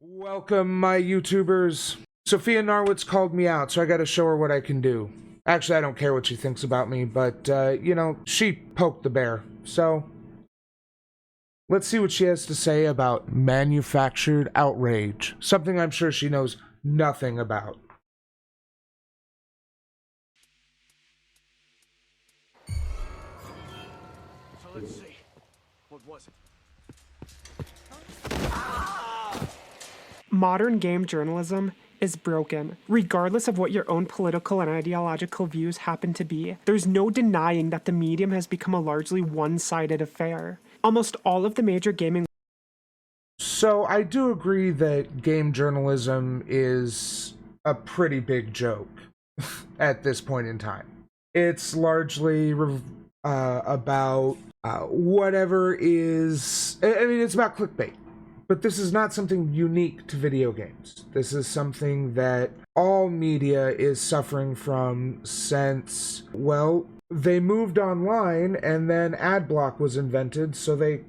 Welcome, my YouTubers. Sophia Narwitz called me out, so I gotta show her what I can do. Actually, I don't care what she thinks about me, but, she poked the bear. So, let's see what she has to say about manufactured outrage. Something I'm sure she knows nothing about. So let's see. What was it? Modern game journalism is broken. Regardless of what your own political and ideological views happen to be, there's no denying that the medium has become a largely one-sided affair. Almost all of the major gaming... So, I do agree that game journalism is a pretty big joke at this point in time. It's largely about whatever is... it's about clickbait. But this is not something unique to video games. This is something that all media is suffering from since, well, they moved online and then ad block was invented, so they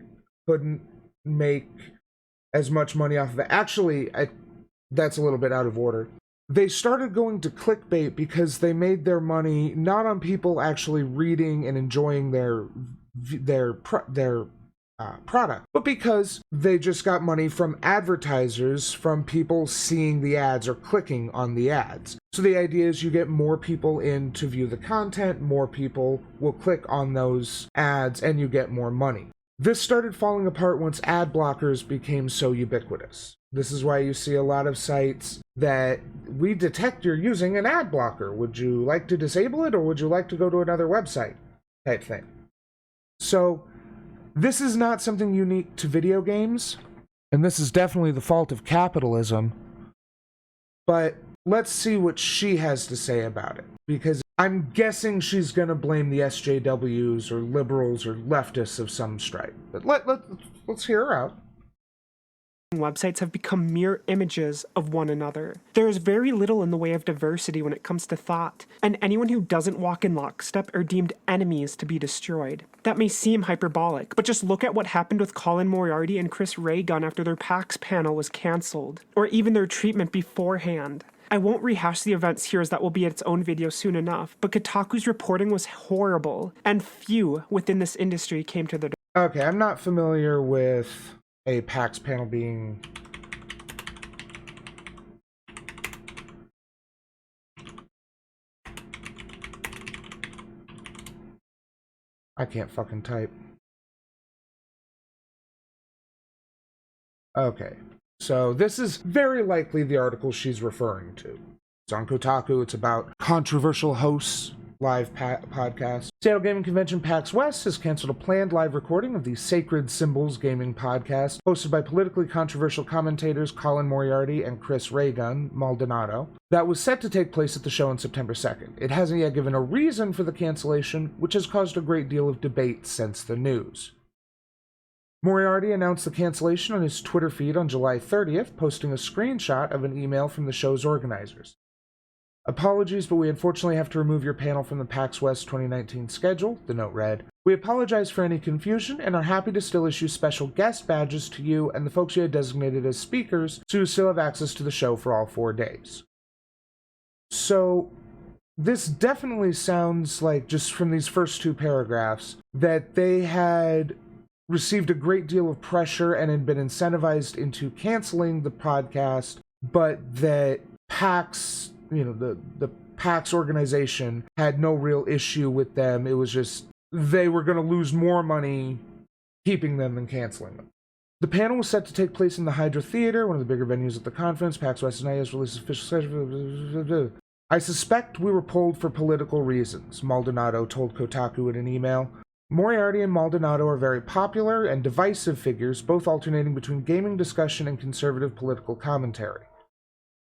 couldn't make as much money off of it. Actually, that's a little bit out of order. They started going to clickbait because they made their money not on people actually reading and enjoying their product, but because they just got money from advertisers, from people seeing the ads or clicking on the ads. So the idea is you get more people in to view the content, more people will click on those ads, and you get more money. This started falling apart once ad blockers became so ubiquitous. This is why you see a lot of sites that we detect you're using an ad blocker. Would you like to disable it, or would you like to go to another website? Type thing. So this is not something unique to video games, and this is definitely the fault of capitalism. But let's see what she has to say about it, because I'm guessing she's going to blame the SJWs or liberals or leftists of some stripe. But let's hear her out. Websites have become mere images of one another. There is very little in the way of diversity when it comes to thought, and anyone who doesn't walk in lockstep are deemed enemies to be destroyed. That may seem hyperbolic, but just look at what happened with Colin Moriarty and Chris Ray Gun after their PAX panel was cancelled, or even their treatment beforehand. I won't rehash the events here as that will be its own video soon enough, but Kotaku's reporting was horrible, and few within this industry came to their... Okay, I'm not familiar with a PAX panel being... I can't fucking type. Okay, so this is very likely the article she's referring to. It's on Kotaku. It's about controversial hosts live podcast. Seattle Gaming Convention PAX West has canceled a planned live recording of the Sacred Symbols Gaming podcast, hosted by politically controversial commentators Colin Moriarty and Chris Ray Gun Maldonado, that was set to take place at the show on September 2nd. It hasn't yet given a reason for the cancellation, which has caused a great deal of debate since the news. Moriarty announced the cancellation on his Twitter feed on July 30th, posting a screenshot of an email from the show's organizers. Apologies, but we unfortunately have to remove your panel from the PAX West 2019 schedule, the note read. We apologize for any confusion and are happy to still issue special guest badges to you and the folks you had designated as speakers, so you still have access to the show for all 4 days. So, this definitely sounds like, just from these first 2 paragraphs, that they had received a great deal of pressure and had been incentivized into canceling the podcast, but that PAX... the PAX organization had no real issue with them. It was just they were going to lose more money keeping them than canceling them. The panel was set to take place in the Hydra Theater, one of the bigger venues at the conference. PAX West and IS released official schedule. I suspect we were pulled for political reasons, Maldonado told Kotaku in an email. Moriarty and Maldonado are very popular and divisive figures, both alternating between gaming discussion and conservative political commentary.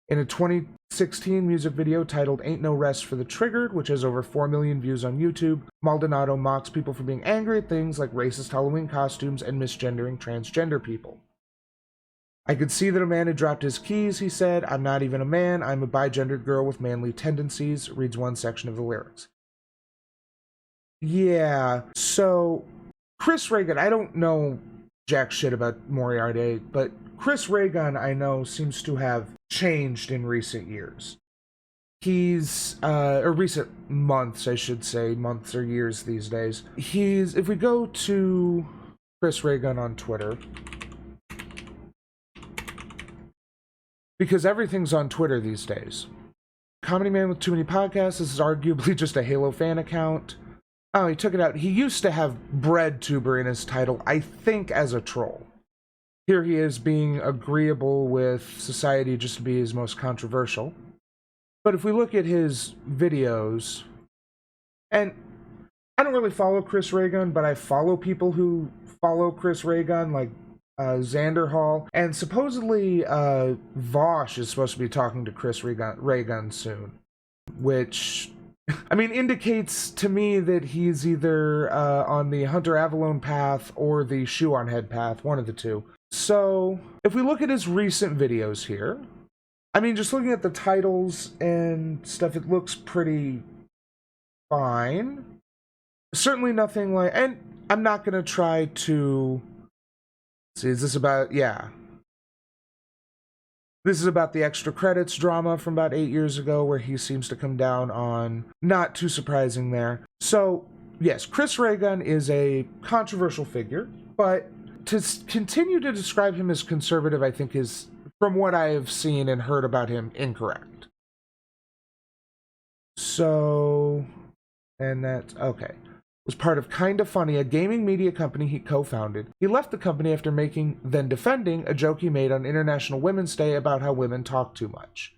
In a 2016 music video titled Ain't No Rest for the Triggered, which has over 4 million views on YouTube, Maldonado mocks people for being angry at things like racist Halloween costumes and misgendering transgender people. I could see that a man had dropped his keys, he said. I'm not even a man, I'm a bigendered girl with manly tendencies, reads one section of the lyrics. Yeah, so Chris Reagan, I don't know jack shit about Moriarty, but Chris Ray Gun, I know, seems to have changed in recent years. He's, or recent months, I should say, months or years these days. If we go to Chris Ray Gun on Twitter, because everything's on Twitter these days. Comedy Man with Too Many Podcasts, this is arguably just a Halo fan account. Oh, he took it out. He used to have BreadTuber in his title, I think as a troll. Here he is being agreeable with society just to be his most controversial. But if we look at his videos, and I don't really follow Chris Ray Gun, but I follow people who follow Chris Ray Gun, like Xander Hall, and supposedly Vosh is supposed to be talking to Chris Ray Gun soon, which, I mean, indicates to me that he's either on the Hunter Avalone path or the Shoe on Head path, one of the two. So, if we look at his recent videos here, I mean, just looking at the titles and stuff, it looks pretty fine. Certainly nothing like, and I'm not going to try to, see, is this about, yeah. This is about the extra credits drama from about 8 years ago where he seems to come down on, not too surprising there. So, yes, Chris Ray Gun is a controversial figure, but to continue to describe him as conservative, I think is, from what I have seen and heard about him, incorrect. So, and that's, okay. Was part of Kinda Funny, a gaming media company he co-founded. He left the company after making, then defending, a joke he made on International Women's Day about how women talk too much.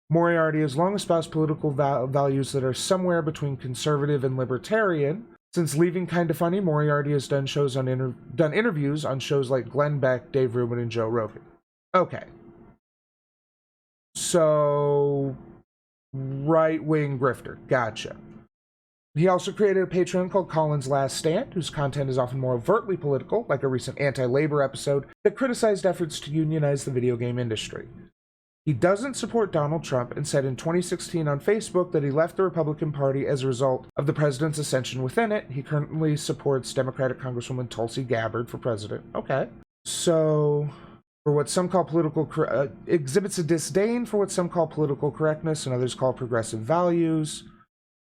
Moriarty has long espoused political values that are somewhere between conservative and libertarian. Since leaving Kinda Funny, Moriarty has done interviews on shows like Glenn Beck, Dave Rubin, and Joe Rogan. Okay. So, right-wing grifter. Gotcha. He also created a Patreon called Colin's Last Stand, whose content is often more overtly political, like a recent anti-labor episode that criticized efforts to unionize the video game industry. He doesn't support Donald Trump and said in 2016 on Facebook that he left the Republican Party as a result of the president's ascension within it. He currently supports Democratic Congresswoman Tulsi Gabbard for president. Okay. So, for what some call exhibits a disdain for what some call political correctness and others call progressive values.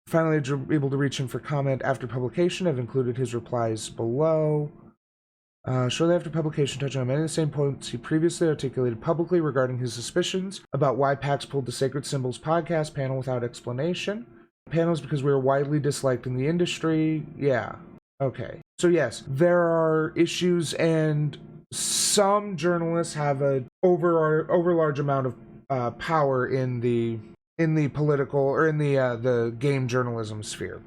Finally, able to reach him for comment after publication. I've included his replies below. Shortly after publication, touching on many of the same points he previously articulated publicly regarding his suspicions about why PAX pulled the Sacred Symbols podcast panel without explanation. Panels because we were widely disliked in the industry. Yeah. Okay. So yes, there are issues, and some journalists have a overlarge amount of power in the political or in the game journalism sphere.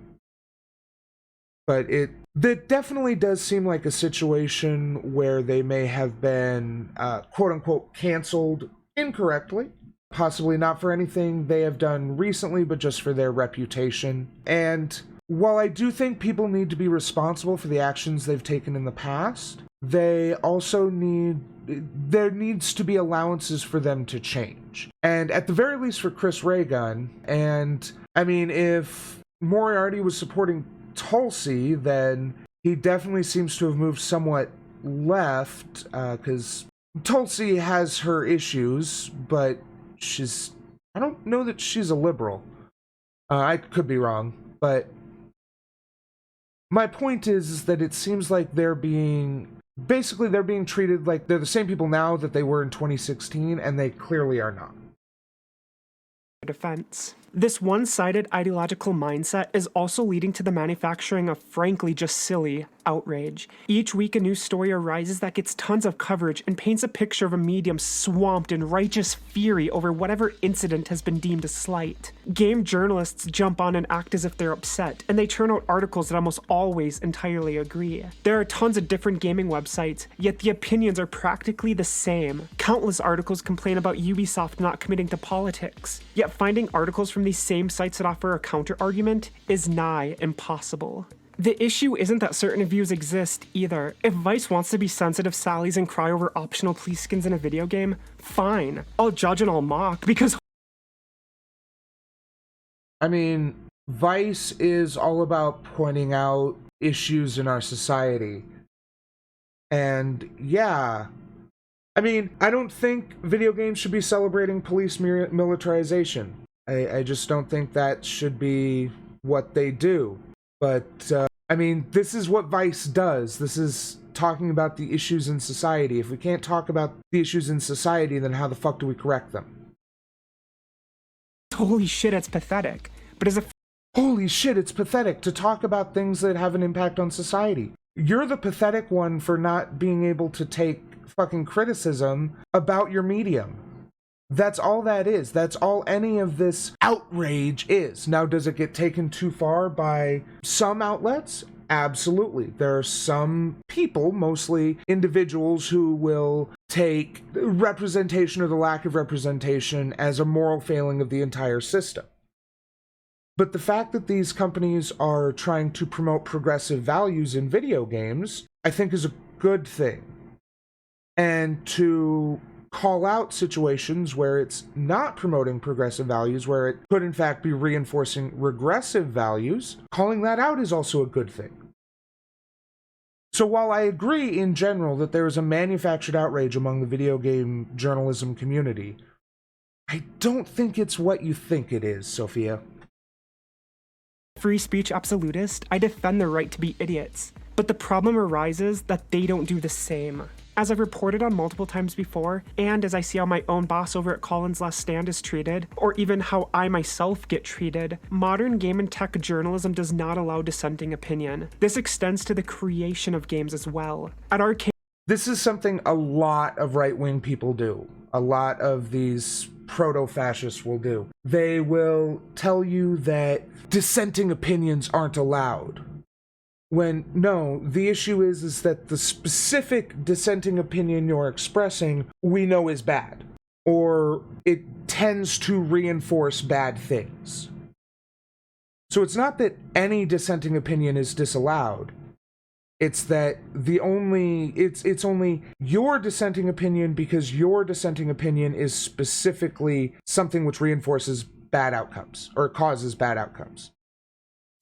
But that definitely does seem like a situation where they may have been quote-unquote canceled incorrectly, possibly not for anything they have done recently, but just for their reputation. And while I do think people need to be responsible for the actions they've taken in the past, they also there needs to be allowances for them to change. And at the very least for Chris Ray Gun, and I mean, if Moriarty was supporting Tulsi, then he definitely seems to have moved somewhat left, because Tulsi has her issues, but I don't know that she's a liberal. I could be wrong, but my point is that it seems like they're being treated like they're the same people now that they were in 2016, and they clearly are not. Defense. This one-sided ideological mindset is also leading to the manufacturing of frankly just silly outrage. Each week a new story arises that gets tons of coverage and paints a picture of a medium swamped in righteous fury over whatever incident has been deemed a slight. Game journalists jump on and act as if they're upset, and they turn out articles that almost always entirely agree. There are tons of different gaming websites, yet the opinions are practically the same. Countless articles complain about Ubisoft not committing to politics, yet finding articles from these same sites that offer a counter-argument is nigh impossible. The issue isn't that certain views exist, either. If Vice wants to be sensitive Sallies and cry over optional police skins in a video game, fine. I'll judge and I'll mock, because I mean, Vice is all about pointing out issues in our society. And yeah, I mean, I don't think video games should be celebrating police militarization. I just don't think that should be what they do. But, I mean, this is what Vice does. This is talking about the issues in society. If we can't talk about the issues in society, then how the fuck do we correct them? Holy shit, it's pathetic. But as a Holy shit, it's pathetic to talk about things that have an impact on society. You're the pathetic one for not being able to take fucking criticism about your medium. That's all that is. That's all any of this outrage is. Now, does it get taken too far by some outlets? Absolutely. There are some people, mostly individuals, who will take representation or the lack of representation as a moral failing of the entire system. But the fact that these companies are trying to promote progressive values in video games, I think is a good thing. And to call out situations where it's not promoting progressive values, where it could in fact be reinforcing regressive values, calling that out is also a good thing. So while I agree in general that there is a manufactured outrage among the video game journalism community, I don't think it's what you think it is, Sophia. free speech absolutist, I defend their right to be idiots. But the problem arises that they don't do the same. As I've reported on multiple times before, and as I see how my own boss over at Colin's Last Stand is treated, or even how I myself get treated, modern game and tech journalism does not allow dissenting opinion. This extends to the creation of games as well. At Arcade, this is something a lot of right-wing people do. A lot of these proto-fascists will do. They will tell you that dissenting opinions aren't allowed. When, no, the issue is that the specific dissenting opinion you're expressing, we know is bad. Or it tends to reinforce bad things. So it's not that any dissenting opinion is disallowed. It's that it's only your dissenting opinion because your dissenting opinion is specifically something which reinforces bad outcomes, or causes bad outcomes.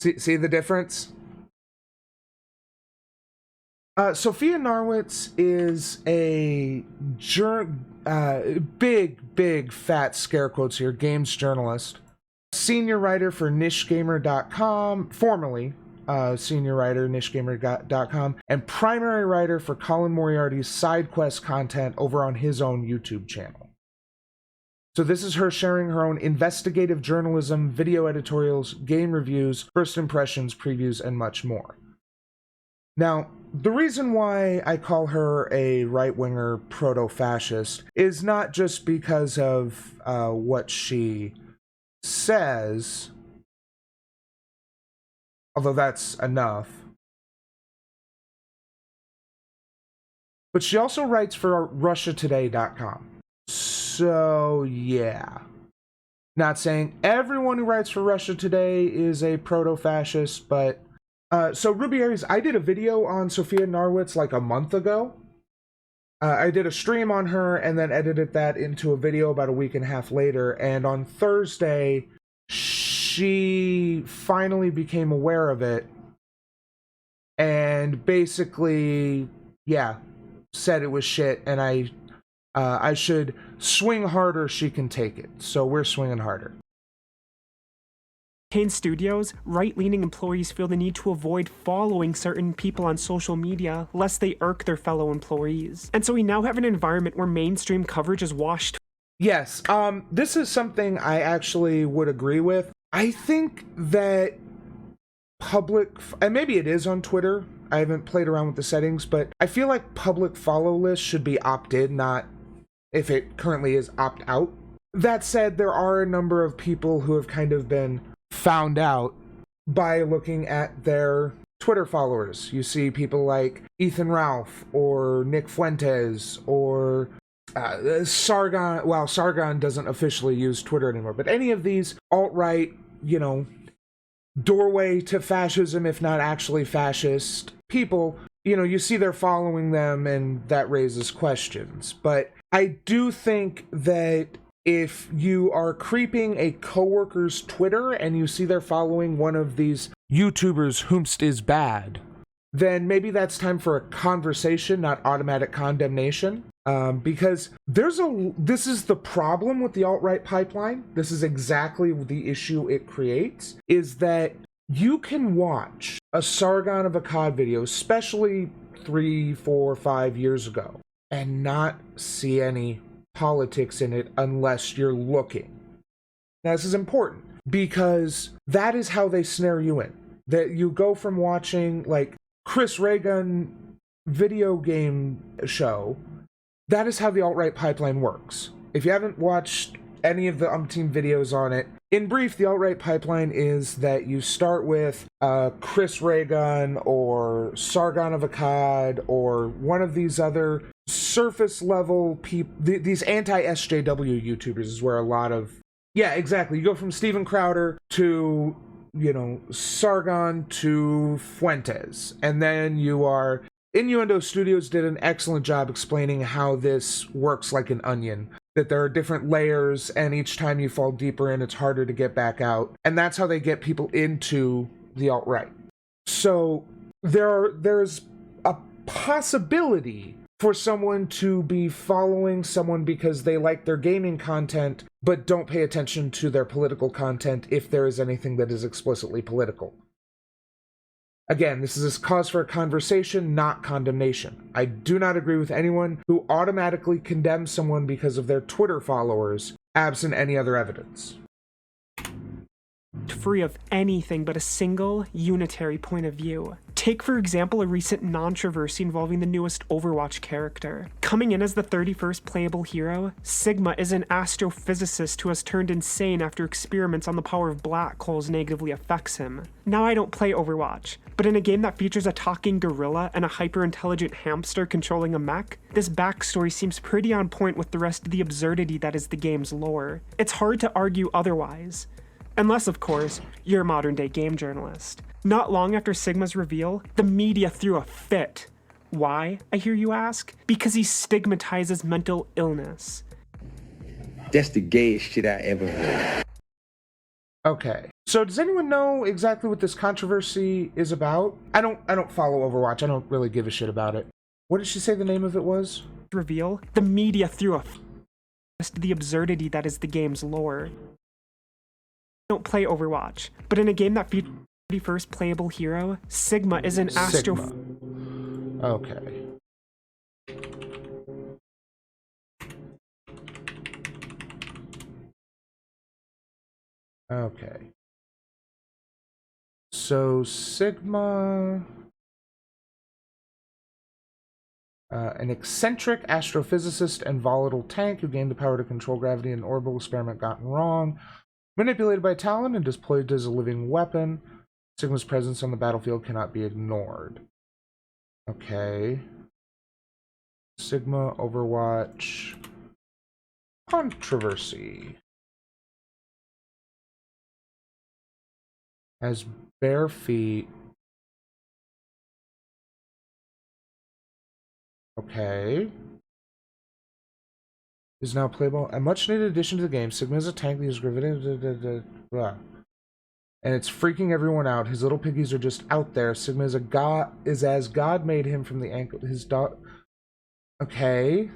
See the difference? Sophia Narwitz is a big fat scare quotes here, games journalist, senior writer for NicheGamer.com, formerly senior writer, NicheGamer.com, and primary writer for Colin Moriarty's side quest content over on his own YouTube channel. So this is her sharing her own investigative journalism, video editorials, game reviews, first impressions, previews, and much more. Now, the reason why I call her a right-winger proto-fascist is not just because of what she says, although that's enough, but she also writes for RussiaToday.com. So, yeah. Not saying everyone who writes for Russia Today is a proto-fascist, but so Ruby Aries, I did a video on Sophia Narwitz like a month ago. I did a stream on her and then edited that into a video about a week and a half later. And on Thursday, she finally became aware of it. And basically, yeah, said it was shit. And I should swing harder, she can take it. So we're swinging harder. Kane Studios, right-leaning employees feel the need to avoid following certain people on social media lest they irk their fellow employees. And so we now have an environment where mainstream coverage is washed. Yes, this is something I actually would agree with. I think that and maybe it is on Twitter, I haven't played around with the settings, but I feel like public follow lists should be opt-in, not, if it currently is, opt-out. That said, there are a number of people who have kind of been found out by looking at their Twitter followers. You see people like Ethan Ralph or Nick Fuentes or Sargon. Well, Sargon doesn't officially use Twitter anymore, but any of these alt-right, doorway to fascism, if not actually fascist people, you see they're following them and that raises questions. But I do think that if you are creeping a coworker's Twitter and you see they're following one of these YouTubers whomst is bad, then maybe that's time for a conversation, not automatic condemnation. Because this is the problem with the alt-right pipeline. This is exactly the issue it creates, is that you can watch a Sargon of Akkad video, especially 3, 4, 5 years ago, and not see any politics in it unless you're looking. Now, this is important because that is how they snare you in. That you go from watching like Chris Reagan video game show. That is how the alt-right pipeline works. If you haven't watched any of the umpteen videos on it, in brief, the alt-right pipeline is that you start with Chris Reagan or Sargon of Akkad or one of these other surface level people, these anti-SJW YouTubers is where a lot of, yeah, exactly. You go from Steven Crowder to, you know, Sargon to Fuentes, and then you are, Innuendo Studios did an excellent job explaining how this works like an onion, that there are different layers, and each time you fall deeper in, it's harder to get back out, and that's how they get people into the alt-right. So there's a possibility for someone to be following someone because they like their gaming content, but don't pay attention to their political content if there is anything that is explicitly political. Again, this is a cause for a conversation, not condemnation. I do not agree with anyone who automatically condemns someone because of their Twitter followers, absent any other evidence. Free of anything but a single, unitary point of view. Take, for example, a recent controversy involving the newest Overwatch character. Coming in as the 31st playable hero, Sigma is an astrophysicist who has turned insane after experiments on the power of black holes negatively affects him. Now, I don't play Overwatch, but in a game that features a talking gorilla and a hyper-intelligent hamster controlling a mech, this backstory seems pretty on point with the rest of the absurdity that is the game's lore. It's hard to argue otherwise. Unless, of course, you're a modern-day game journalist. Not long after Sigma's reveal, the media threw a fit. Why, I hear you ask? Because he stigmatizes mental illness. That's the gayest shit I ever heard. Okay, so does anyone know exactly what this controversy is about? I don't follow Overwatch. I don't really give a shit about it. What did she say the name of it was? Reveal, the media threw a fit. The absurdity that is the game's lore. Don't play Overwatch, but in a game that features the first playable hero, Sigma is an Sigma. Okay. Okay. So Sigma, an eccentric astrophysicist and volatile tank who gained the power to control gravity in an orbital experiment gotten wrong. Manipulated by Talon and deployed as a living weapon, Sigma's presence on the battlefield cannot be ignored. Okay. Sigma, Overwatch, controversy. Has bare feet. Okay. Is now playable. A much needed addition to the game. Sigma is a tank that is gravitated. And it's freaking everyone out. His little piggies are just out there. Sigma is a god, is as God made him from the ankle. His dog. Okay.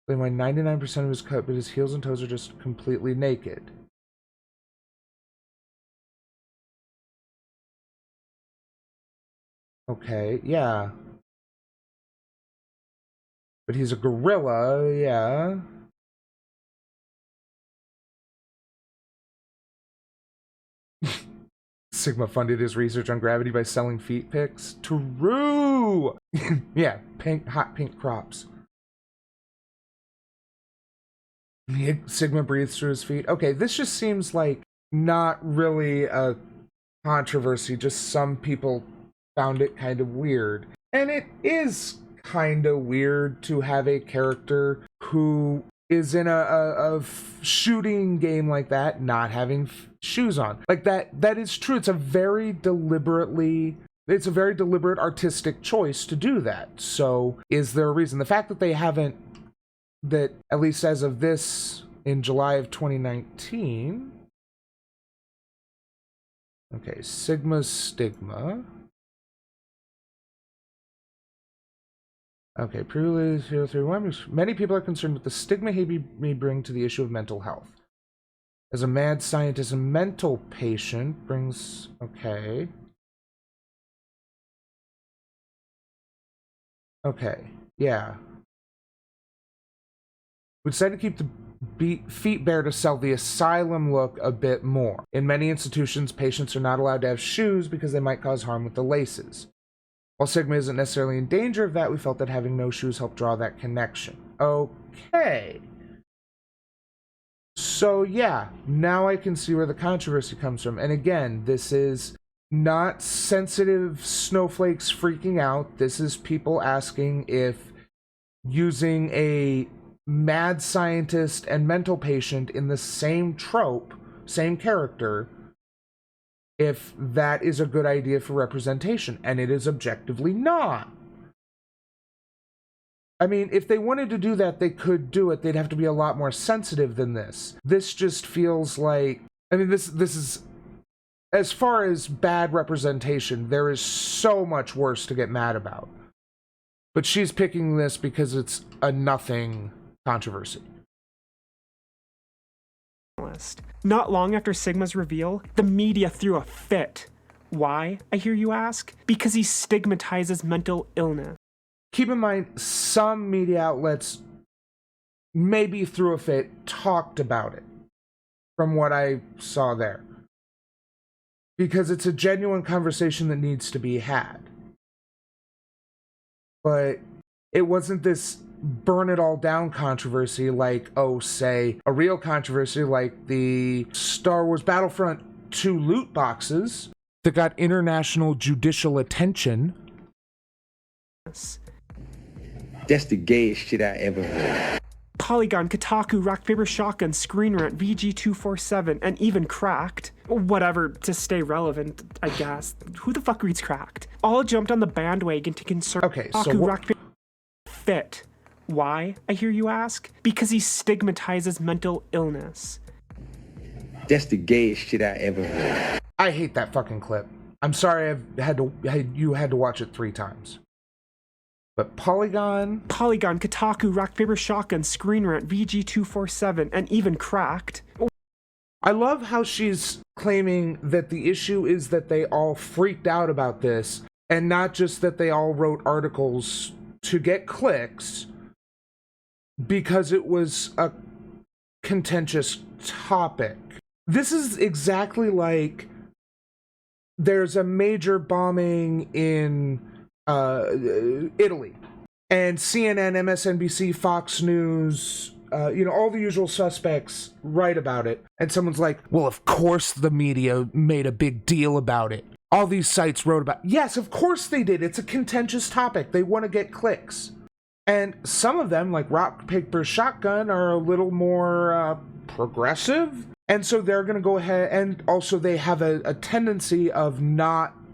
By 99% of his cut, but his heels and toes are just completely naked. Okay, yeah. But he's a gorilla, yeah. Sigma funded his research on gravity by selling feet pics. True! Yeah, hot pink crops. Sigma breathes through his feet. Okay, this just seems like not really a controversy, just some people found it kind of weird. And it is kind of weird to have a character who is in a shooting game like that not having shoes on. Like that is true. It's a very deliberate artistic choice to do that. So is there a reason? The fact that they haven't, that at least as of this in July of 2019, okay, Sigma's stigma. Okay, pre-release 031. Many people are concerned with the stigma he may bring to the issue of mental health. As a mad scientist, a mental patient brings... Okay. Okay, yeah. We decided to keep the feet bare to sell the asylum look a bit more. In many institutions, patients are not allowed to have shoes because they might cause harm with the laces. While Sigma isn't necessarily in danger of that, we felt that having no shoes helped draw that connection. Okay. So yeah, now I can see where the controversy comes from. And again, this is not sensitive snowflakes freaking out. This is people asking if using a mad scientist and mental patient in the same trope, same character, if that is a good idea for representation, and it is objectively not. I mean, if they wanted to do that, they could do it. They'd have to be a lot more sensitive than this. This just feels like... I mean, this is... As far as bad representation, there is so much worse to get mad about. But she's picking this because it's a nothing controversy. Not long after Sigma's reveal, the media threw a fit. Why, I hear you ask? Because he stigmatizes mental illness. Keep in mind, some media outlets, maybe threw a fit, talked about it, from what I saw there. Because it's a genuine conversation that needs to be had. But it wasn't this burn it all down controversy like, oh, say, a real controversy like the Star Wars Battlefront 2 loot boxes that got international judicial attention. That's the gayest shit I ever heard. Polygon, Kotaku, Rock Paper Shotgun, Screen Rant, VG247, and even Cracked. Whatever, to stay relevant, I guess. Who the fuck reads Cracked? All jumped on the bandwagon to concern Kotaku, Rock Paper fit. Why, I hear you ask? Because he stigmatizes mental illness. That's the gayest shit I ever heard. I hate that fucking clip. I'm sorry you had to watch it 3 times. But Polygon, Kotaku, Rock Paper Shotgun, Screen Rant, VG247, and even Cracked. I love how she's claiming that the issue is that they all freaked out about this, and not just that they all wrote articles to get clicks because it was a contentious topic. This is exactly like there's a major bombing in Italy, and CNN, MSNBC, Fox News, all the usual suspects write about it, and someone's like, well, of course the media made a big deal about it. All these sites wrote about it. Yes, of course they did. It's a contentious topic. They want to get clicks. And some of them, like Rock, Paper, Shotgun, are a little more progressive, and so they're going to go ahead, and also they have a tendency of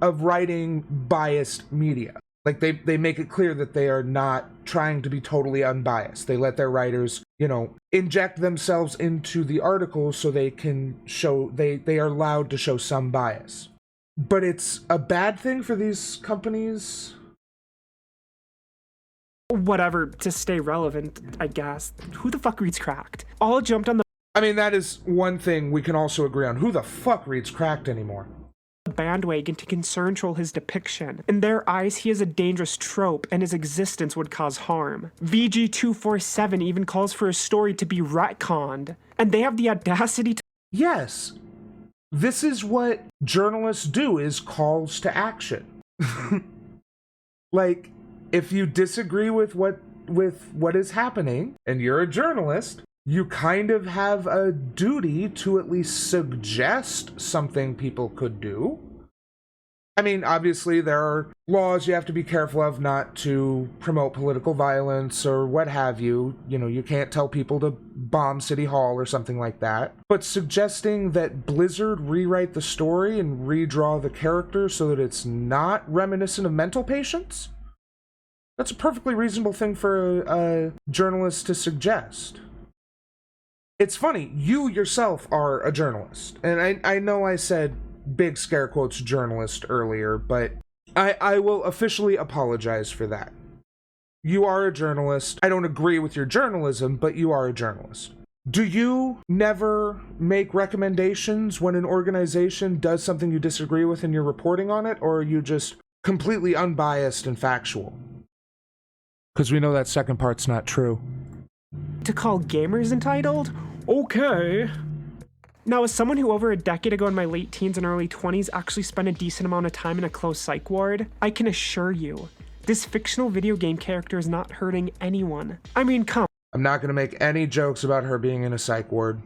writing biased media. Like, they make it clear that they are not trying to be totally unbiased. They let their writers, inject themselves into the article so they can show, they are allowed to show some bias. But it's a bad thing for these companies. Whatever, to stay relevant, I guess. Who the fuck reads Cracked? All jumped on the... I mean, that is one thing we can also agree on. Who the fuck reads Cracked anymore? Bandwagon to concern troll his depiction. In their eyes, he is a dangerous trope, and his existence would cause harm. VG247 even calls for his story to be retconned, and they have the audacity to... Yes. This is what journalists do, is calls to action. Like, if you disagree with what is happening, and you're a journalist, you kind of have a duty to at least suggest something people could do. I mean, obviously there are laws you have to be careful of not to promote political violence or what have you. You can't tell people to bomb City Hall or something like that. But suggesting that Blizzard rewrite the story and redraw the character so that it's not reminiscent of mental patients? That's a perfectly reasonable thing for a journalist to suggest. It's funny, you yourself are a journalist, and I know I said big scare quotes journalist earlier, but I will officially apologize for that. you are a journalist. I don't agree with your journalism, but you are a journalist. Do you never make recommendations when an organization does something you disagree with and you're reporting on it, or are you just completely unbiased and factual? Because we know that second part's not true. To call gamers entitled? Okay. Now, as someone who over a decade ago in my late teens and early 20s actually spent a decent amount of time in a closed psych ward, I can assure you, this fictional video game character is not hurting anyone. I mean, come. I'm not going to make any jokes about her being in a psych ward.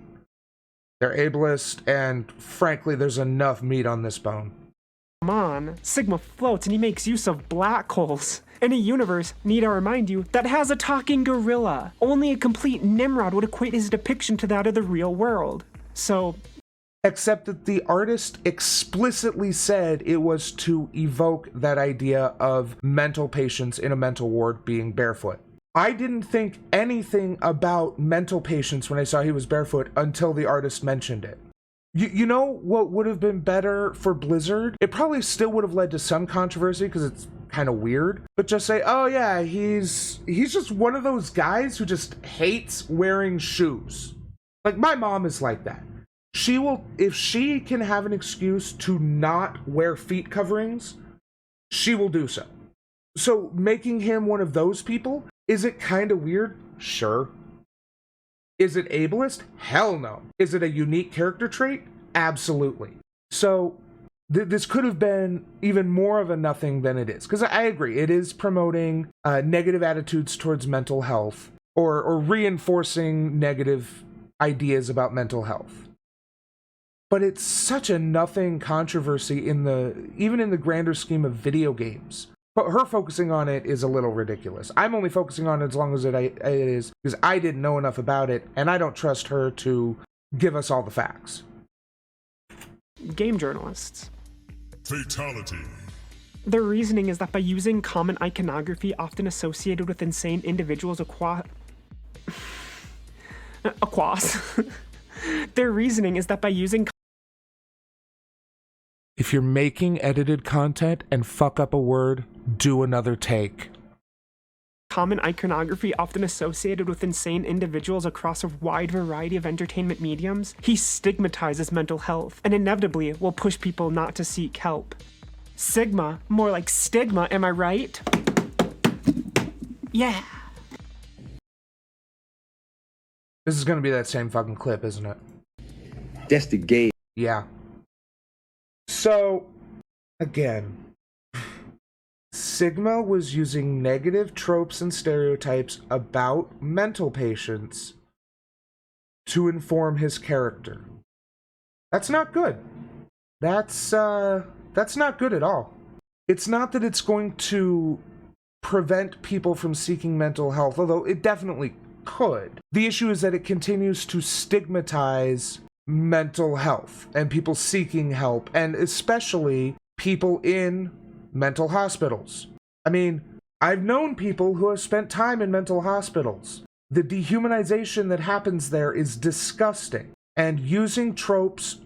They're ableist, and frankly, there's enough meat on this bone. Come on, Sigma floats and he makes use of black holes. In a universe, need I remind you, that has a talking gorilla. Only a complete Nimrod would equate his depiction to that of the real world. So... Except that the artist explicitly said it was to evoke that idea of mental patients in a mental ward being barefoot. I didn't think anything about mental patients when I saw he was barefoot until the artist mentioned it. You know what would have been better for Blizzard? It probably still would have led to some controversy because it's kind of weird, but just say, oh yeah, he's just one of those guys who just hates wearing shoes. Like, my mom is like that. She will, if she can have an excuse to not wear feet coverings, she will do so. So making him one of those people, is it kind of weird? Sure. Is it ableist? Hell no. Is it a unique character trait? Absolutely. So this could have been even more of a nothing than it is. Because I agree, it is promoting negative attitudes towards mental health or reinforcing negative ideas about mental health. But it's such a nothing controversy even in the grander scheme of video games. But her focusing on it is a little ridiculous. I'm only focusing on it as long as it is because I didn't know enough about it, and I don't trust her to give us all the facts. Game journalists. Fatality. Their reasoning is that by using common iconography often associated with insane individuals Their reasoning is that by using If you're making edited content and fuck up a word, do another take. common iconography often associated with insane individuals across a wide variety of entertainment mediums, he stigmatizes mental health and inevitably will push people not to seek help. Sigma, more like stigma, am I right? Yeah. This is gonna be that same fucking clip, isn't it? That's the gay. Yeah. So, again, Sigma was using negative tropes and stereotypes about mental patients to inform his character. That's not good. That's not good at all. It's not that it's going to prevent people from seeking mental health, although it definitely could. The issue is that it continues to stigmatize mental health and people seeking help, and especially people in mental hospitals. I mean, I've known people who have spent time in mental hospitals. The dehumanization that happens there is disgusting, and using tropes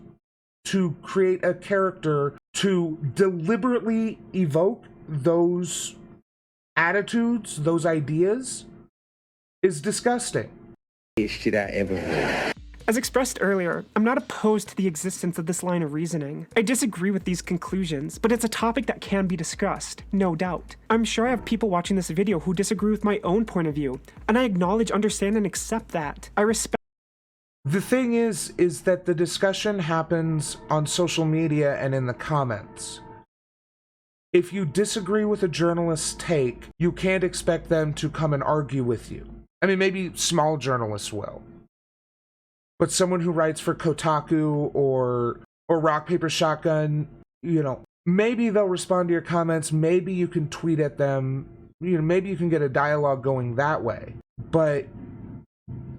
to create a character to deliberately evoke those attitudes, those ideas, is disgusting. Shit I ever heard. As expressed earlier, I'm not opposed to the existence of this line of reasoning. I disagree with these conclusions, but it's a topic that can be discussed, no doubt. I'm sure I have people watching this video who disagree with my own point of view, and I acknowledge, understand, and accept that. I respect. The thing is that the discussion happens on social media and in the comments. If you disagree with a journalist's take, you can't expect them to come and argue with you. I mean, maybe small journalists will. But someone who writes for Kotaku or Rock Paper Shotgun, you know, maybe they'll respond to your comments, maybe you can tweet at them, you know, maybe you can get a dialogue going that way. But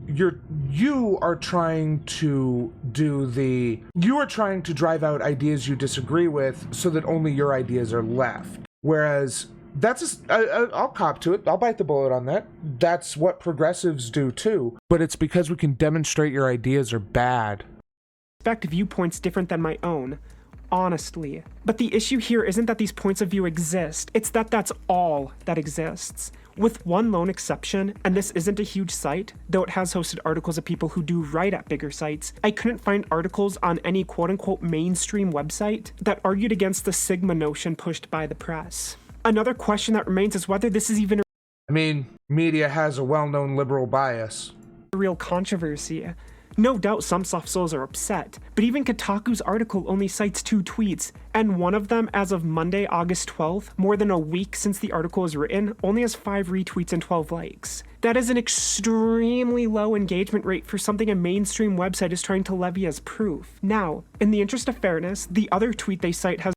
you are trying to drive out ideas you disagree with so that only your ideas are left. Whereas I'll cop to it. I'll bite the bullet on that. That's what progressives do too. But it's because we can demonstrate your ideas are bad. Respect viewpoints different than my own, honestly. But the issue here isn't that these points of view exist, it's that that's all that exists. With one lone exception, and this isn't a huge site, though it has hosted articles of people who do write at bigger sites, I couldn't find articles on any quote-unquote mainstream website that argued against the Sigma notion pushed by the press. Another question that remains is whether this is even I mean, media has a well-known liberal bias. a real controversy. No doubt some soft souls are upset, but even Kotaku's article only cites 2 tweets, and one of them, as of Monday, August 12th, more than a week since the article was written, only has 5 retweets and 12 likes. That is an extremely low engagement rate for something a mainstream website is trying to levy as proof. Now, in the interest of fairness, the other tweet they cite has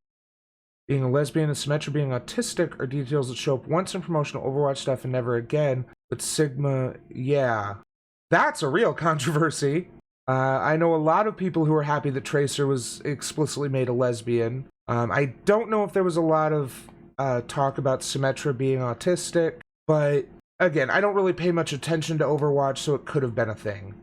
being a lesbian and Symmetra being autistic are details that show up once in promotional Overwatch stuff and never again, but Sigma, yeah. That's a real controversy. I know a lot of people who are happy that Tracer was explicitly made a lesbian. I don't know if there was a lot of talk about Symmetra being autistic, but again, I don't really pay much attention to Overwatch, so it could have been a thing.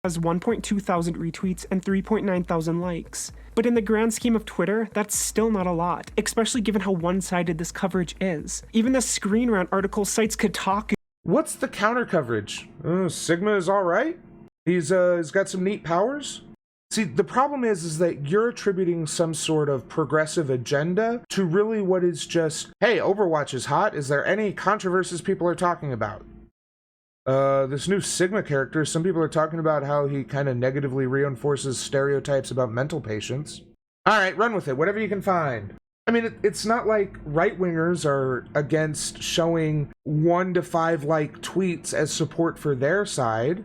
Has 1.2 thousand retweets and 3.9 thousand likes. But in the grand scheme of Twitter, that's still not a lot, especially given how one-sided this coverage is. Even the Screen Rant article cites Kotaku. What's the counter coverage? Sigma is alright? He's got some neat powers? See, the problem is that you're attributing some sort of progressive agenda to really what is just, hey, Overwatch is hot, is there any controversies people are talking about? This new Sigma character, some people are talking about how he kind of negatively reinforces stereotypes about mental patients. Alright, run with it, whatever you can find. I mean, it's not like right-wingers are against showing 1 to 5 like tweets as support for their side.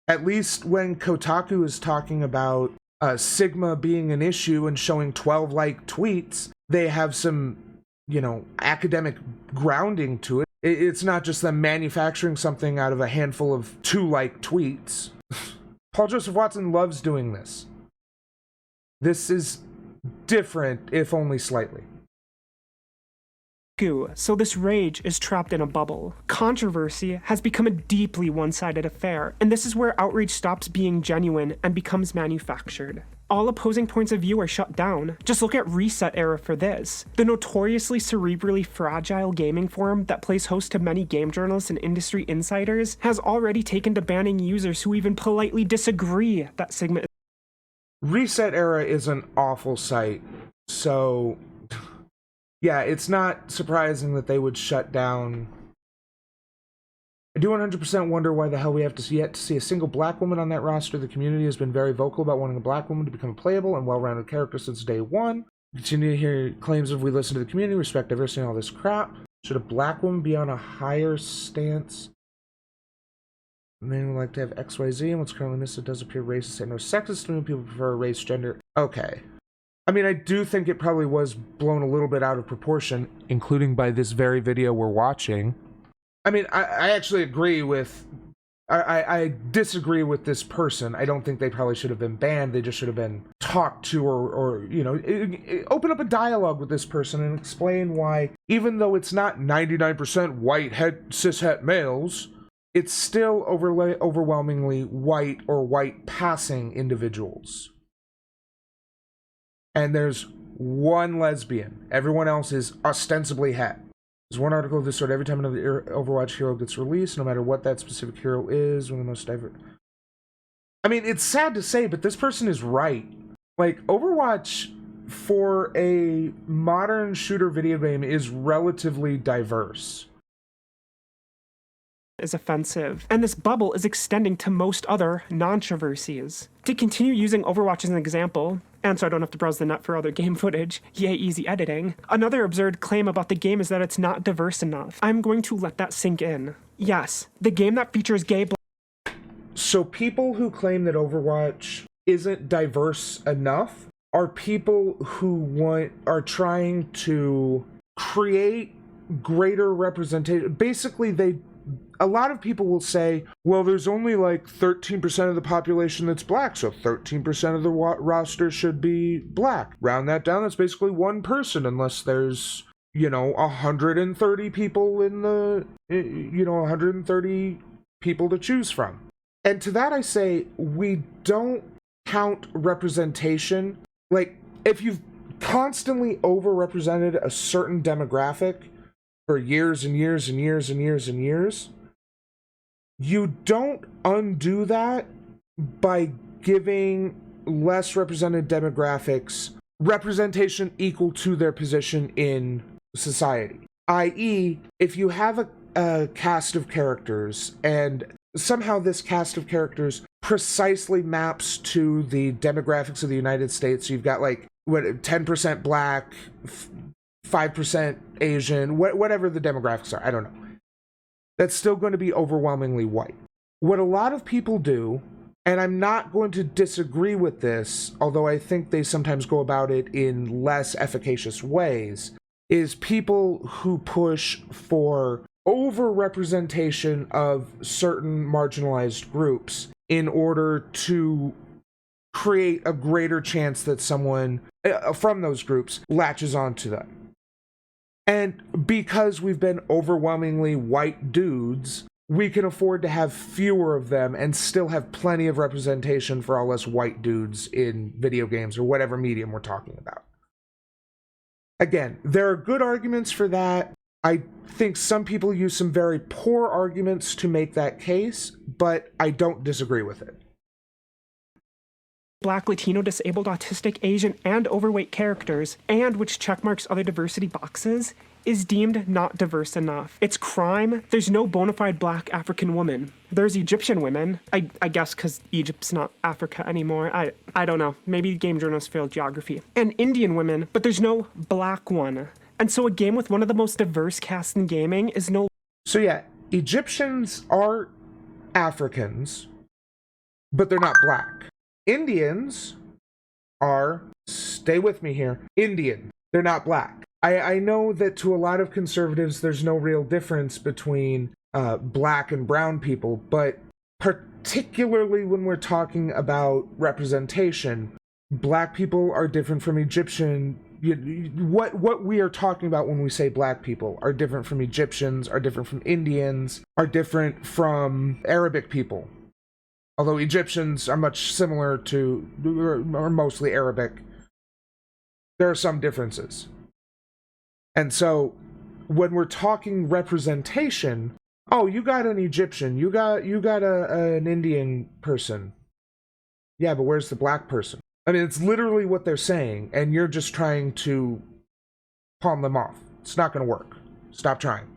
At least when Kotaku is talking about Sigma being an issue and showing 12 like tweets, they have some, academic grounding to it. It's not just them manufacturing something out of a handful of 2 like tweets. Paul Joseph Watson loves doing this. This is different, if only slightly. So this rage is trapped in a bubble. Controversy has become a deeply one-sided affair, and this is where outrage stops being genuine and becomes manufactured. All opposing points of view are shut down. Just look at Reset Era for this. The notoriously cerebrally fragile gaming forum that plays host to many game journalists and industry insiders has already taken to banning users who even politely disagree that Sigma is. Reset Era is an awful site, so yeah, it's not surprising that they would shut down. I do 100% wonder why the hell we have yet to see a single black woman on that roster. The community has been very vocal about wanting a black woman to become a playable and well-rounded character since day one. Continue to hear claims of we listen to the community, respect diversity, and all this crap. Should a black woman be on a higher stance? Men would like to have XYZ, and what's currently missing does appear racist and no sexist to me. People prefer race, gender. Okay. I mean, I do think it probably was blown a little bit out of proportion, including by this very video we're watching. I mean, I actually agree with... I disagree with this person. I don't think they probably should have been banned. They just should have been talked to or open up a dialogue with this person and explain why, even though it's not 99% white cishet males, it's still overwhelmingly white or white-passing individuals. And there's one lesbian. Everyone else is ostensibly het. There's one article of this sort every time another Overwatch hero gets released, no matter what that specific hero is, one of the most diverse. I mean, it's sad to say, but this person is right. Like, Overwatch, for a modern shooter video game, is relatively diverse. Is offensive, and this bubble is extending to most other non-traversies. To continue using Overwatch as an example, and so I don't have to browse the net for other game footage, yay easy editing, another absurd claim about the game is that it's not diverse enough. I'm going to let that sink in. Yes, the game that features gay So people who claim that Overwatch isn't diverse enough are people who are trying to create greater representation. Basically, a lot of people will say, well, there's only like 13% of the population that's black, so 13% of the roster should be black. Round that down, that's basically one person, unless there's, 130 people in the, 130 people to choose from. And to that I say, we don't count representation. Like, if you've constantly overrepresented a certain demographic, for years and years and years and years and years, you don't undo that by giving less represented demographics representation equal to their position in society. I.e., if you have a cast of characters and somehow this cast of characters precisely maps to the demographics of the United States, you've got like, 10% black, 5% Asian, whatever the demographics are, I don't know. That's still going to be overwhelmingly white. What a lot of people do, and I'm not going to disagree with this, although I think they sometimes go about it in less efficacious ways, is people who push for over-representation of certain marginalized groups in order to create a greater chance that someone from those groups latches onto them. And because we've been overwhelmingly white dudes, we can afford to have fewer of them and still have plenty of representation for all us white dudes in video games or whatever medium we're talking about. Again, there are good arguments for that. I think some people use some very poor arguments to make that case, but I don't disagree with it. Black, Latino, disabled, autistic, Asian, and overweight characters, and which checkmarks other diversity boxes, is deemed not diverse enough. It's crime. There's no bona fide black African woman. There's Egyptian women. I guess because Egypt's not Africa anymore. I don't know. Maybe game journalists failed geography. And Indian women, but there's no black one. And so a game with one of the most diverse casts in gaming is no... So yeah, Egyptians are Africans, but they're not black. Indians are, stay with me here, Indian. They're not black. I know that to a lot of conservatives, there's no real difference between black and brown people, but particularly when we're talking about representation, black people are different from Egyptian. What we are talking about when we say black people are different from Egyptians, are different from Indians, are different from Arabic people. Although Egyptians are much similar to, or mostly Arabic, there are some differences. And so, when we're talking representation, oh, you got an Egyptian, you got an Indian person. Yeah, but where's the black person? I mean, it's literally what they're saying, and you're just trying to palm them off. It's not going to work. Stop trying.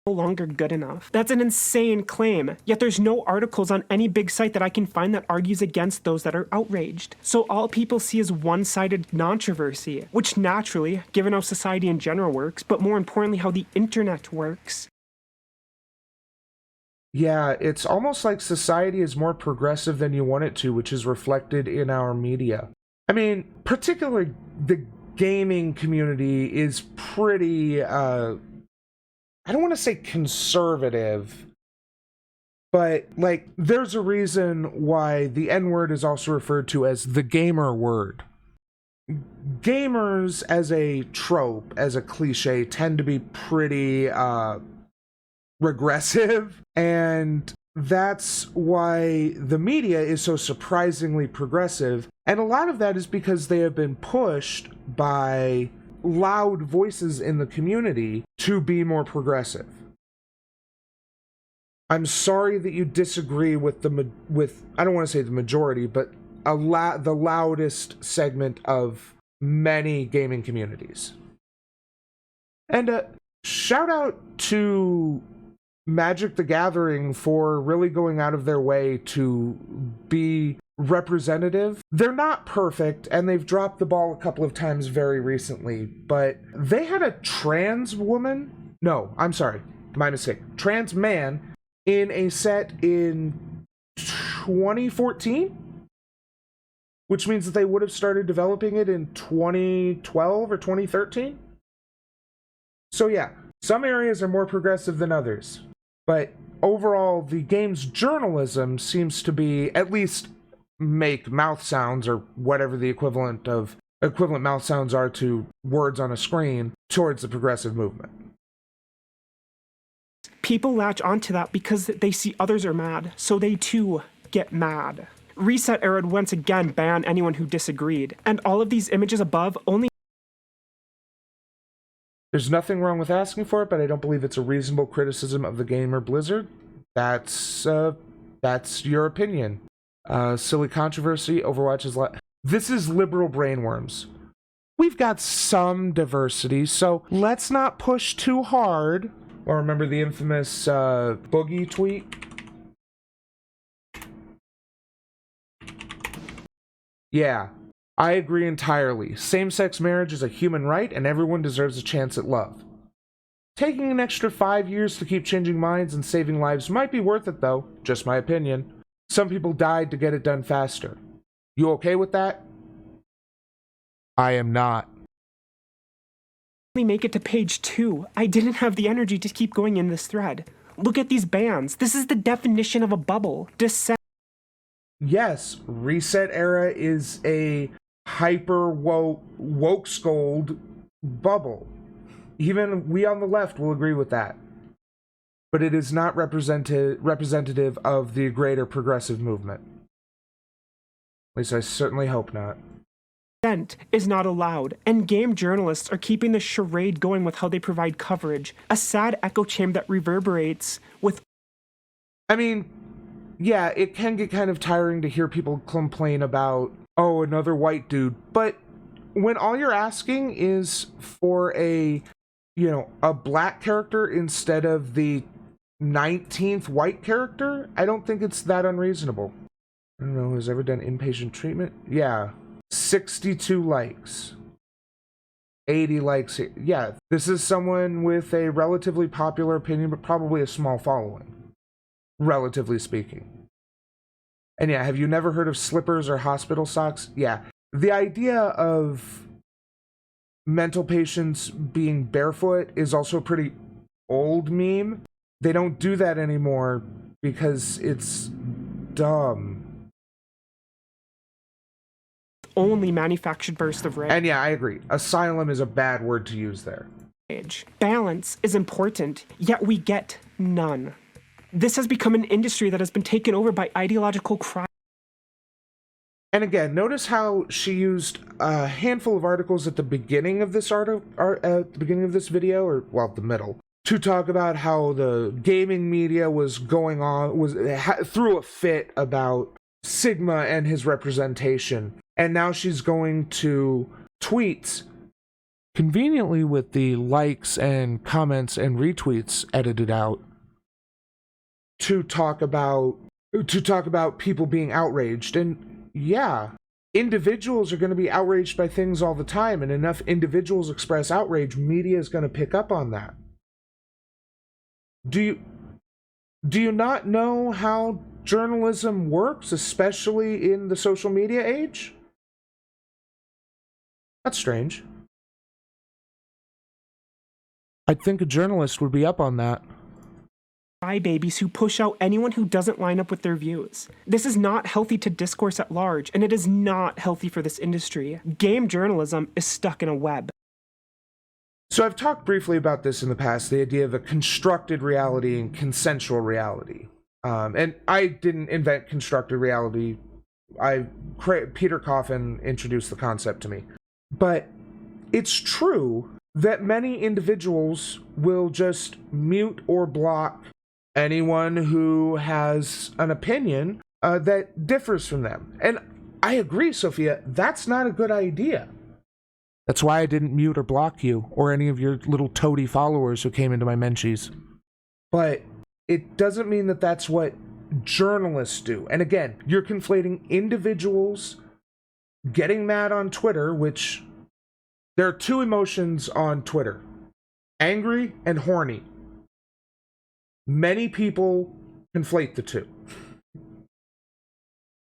longer good enough. That's an insane claim, yet there's no articles on any big site that I can find that argues against those that are outraged. So all people see is one-sided controversy, which naturally, given how society in general works, but more importantly how the internet works. Yeah, it's almost like society is more progressive than you want it to, which is reflected in our media. I mean, particularly the gaming community is pretty, I don't want to say conservative, but, like, there's a reason why the N-word is also referred to as the gamer word. Gamers, as a trope, as a cliche, tend to be pretty, regressive, and that's why the media is so surprisingly progressive, and a lot of that is because they have been pushed by loud voices in the community to be more progressive. I'm sorry that you disagree with I don't want to say the majority, but the loudest segment of many gaming communities. And shout out to Magic the Gathering for really going out of their way to be representative. They're not perfect, and they've dropped the ball a couple of times very recently, but they had a trans woman, no, I'm sorry, my mistake, trans man in a set in 2014, which means that they would have started developing it in 2012 or 2013. So yeah, some areas are more progressive than others. But overall, the game's journalism seems to be, at least make mouth sounds, or whatever the equivalent mouth sounds are to words on a screen, towards the progressive movement. People latch onto that because they see others are mad, so they too get mad. Reset Era would once again ban anyone who disagreed, and all of these images above only There's nothing wrong with asking for it, but I don't believe it's a reasonable criticism of the game or Blizzard. That's your opinion. Silly controversy. Overwatch is this is liberal brainworms. We've got some diversity, so let's not push too hard. Or remember the infamous Boogie tweet? Yeah, I agree entirely. Same-sex marriage is a human right, and everyone deserves a chance at love. Taking an extra 5 years to keep changing minds and saving lives might be worth it, though. Just my opinion. Some people died to get it done faster. You okay with that? I am not. Make it to page 2. I didn't have the energy to keep going in this thread. Look at these bans. This is the definition of a bubble. Yes, Reset Era is a hyper woke scold bubble. Even we on the left will agree with that. But it is not representative of the greater progressive movement. At least I certainly hope not. Dissent is not allowed, and game journalists are keeping the charade going with how they provide coverage. A sad echo chamber that reverberates with... I mean, yeah, it can get kind of tiring to hear people complain about, oh, another white dude. But when all you're asking is for a black character instead of the 19th white character, I don't think it's that unreasonable. I don't know who's ever done inpatient treatment. Yeah. 62 likes. 80 likes. Yeah, this is someone with a relatively popular opinion, but probably a small following. Relatively speaking. And yeah, have you never heard of slippers or hospital socks? Yeah. The idea of mental patients being barefoot is also a pretty old meme. They don't do that anymore because it's dumb. Only manufactured burst of rage. And yeah, I agree. Asylum is a bad word to use there. Balance is important, yet we get none. This has become an industry that has been taken over by ideological crime. And again, notice how she used a handful of articles at the beginning of this video, or well, the middle, to talk about how the gaming media was threw a fit about Sigma and his representation. And now she's going to tweets, conveniently with the likes and comments and retweets edited out, to talk about people being outraged. And yeah, individuals are going to be outraged by things all the time, and enough individuals express outrage, media is going to pick up on that. Do you not know how journalism works, especially in the social media age? That's strange. I'd think a journalist would be up on that. Crybabies who push out anyone who doesn't line up with their views. This is not healthy to discourse at large, and it is not healthy for this industry. Game journalism is stuck in a web. So I've talked briefly about this in the past, the idea of a constructed reality and consensual reality. And I didn't invent constructed reality. Peter Coffin introduced the concept to me. But it's true that many individuals will just mute or block anyone who has an opinion that differs from them. And I agree, Sophia, that's not a good idea. That's why I didn't mute or block you, or any of your little toady followers who came into my mentions. But it doesn't mean that that's what journalists do. And again, you're conflating individuals getting mad on Twitter, which there are two emotions on Twitter: angry and horny. Many people conflate the two.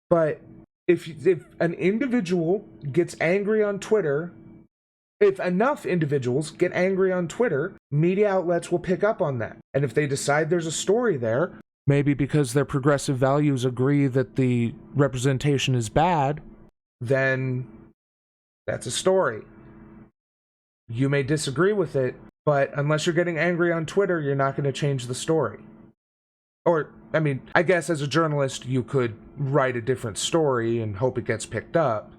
But if an individual gets angry on Twitter, if enough individuals get angry on Twitter, media outlets will pick up on that. And if they decide there's a story there, maybe because their progressive values agree that the representation is bad, then that's a story. You may disagree with it, but unless you're getting angry on Twitter, you're not going to change the story. Or, I mean, I guess as a journalist, you could write a different story and hope it gets picked up.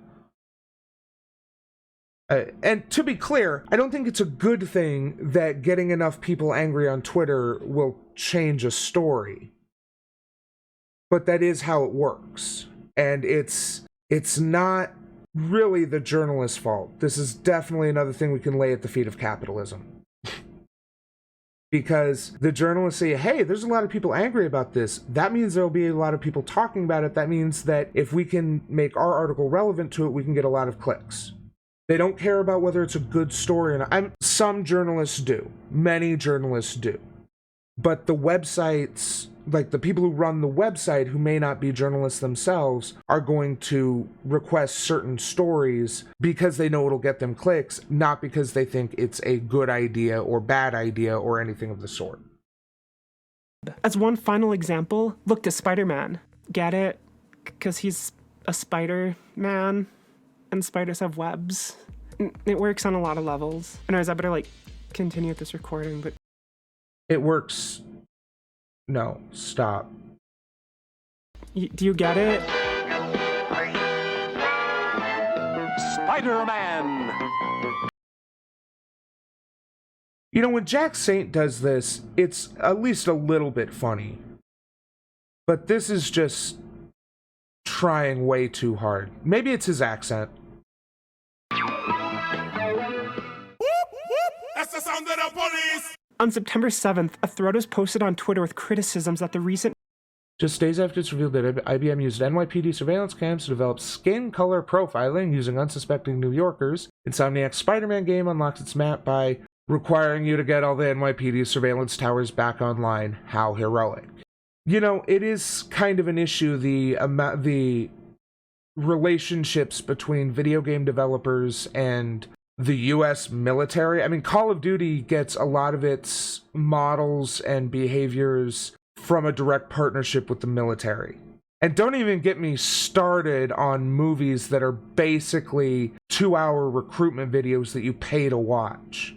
And to be clear, I don't think it's a good thing that getting enough people angry on Twitter will change a story. But that is how it works. And it's not really the journalist's fault. This is definitely another thing we can lay at the feet of capitalism. Because the journalists say, hey, there's a lot of people angry about this. That means there'll be a lot of people talking about it. That means that if we can make our article relevant to it, we can get a lot of clicks. They don't care about whether it's a good story or not. Some journalists do. Many journalists do. But the websites, like the people who run the website who may not be journalists themselves, are going to request certain stories because they know it'll get them clicks, not because they think it's a good idea or bad idea or anything of the sort. As one final example, look to Spider-Man. Get it? Because he's a Spider-Man, and spiders have webs. It works on a lot of levels. Anyways, I better, continue with this recording, but... It works. No, stop. Do you get it? Spider-Man! You know, when Jack Saint does this, it's at least a little bit funny. But this is just trying way too hard. Maybe it's his accent. That's the sound of the police! On September 7th, a thread was posted on Twitter with criticisms that the recent... Just days after it's revealed that IBM used NYPD surveillance cams to develop skin color profiling using unsuspecting New Yorkers, Insomniac's Spider-Man game unlocks its map by requiring you to get all the NYPD surveillance towers back online. How heroic. You know, it is kind of an issue, the relationships between video game developers and the US military. I mean, Call of Duty gets a lot of its models and behaviors from a direct partnership with the military. And don't even get me started on movies that are basically 2-hour recruitment videos that you pay to watch.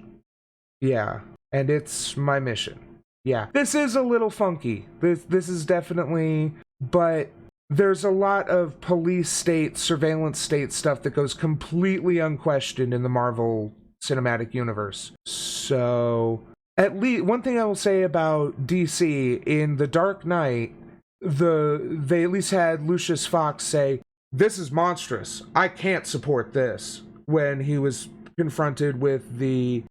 Yeah, and it's my mission. Yeah, this is a little funky. This is definitely, but there's a lot of police state, surveillance state stuff that goes completely unquestioned in the Marvel Cinematic Universe. So, at least, one thing I will say about DC, in The Dark Knight, they at least had Lucius Fox say, "This is monstrous. I can't support this," when he was confronted with the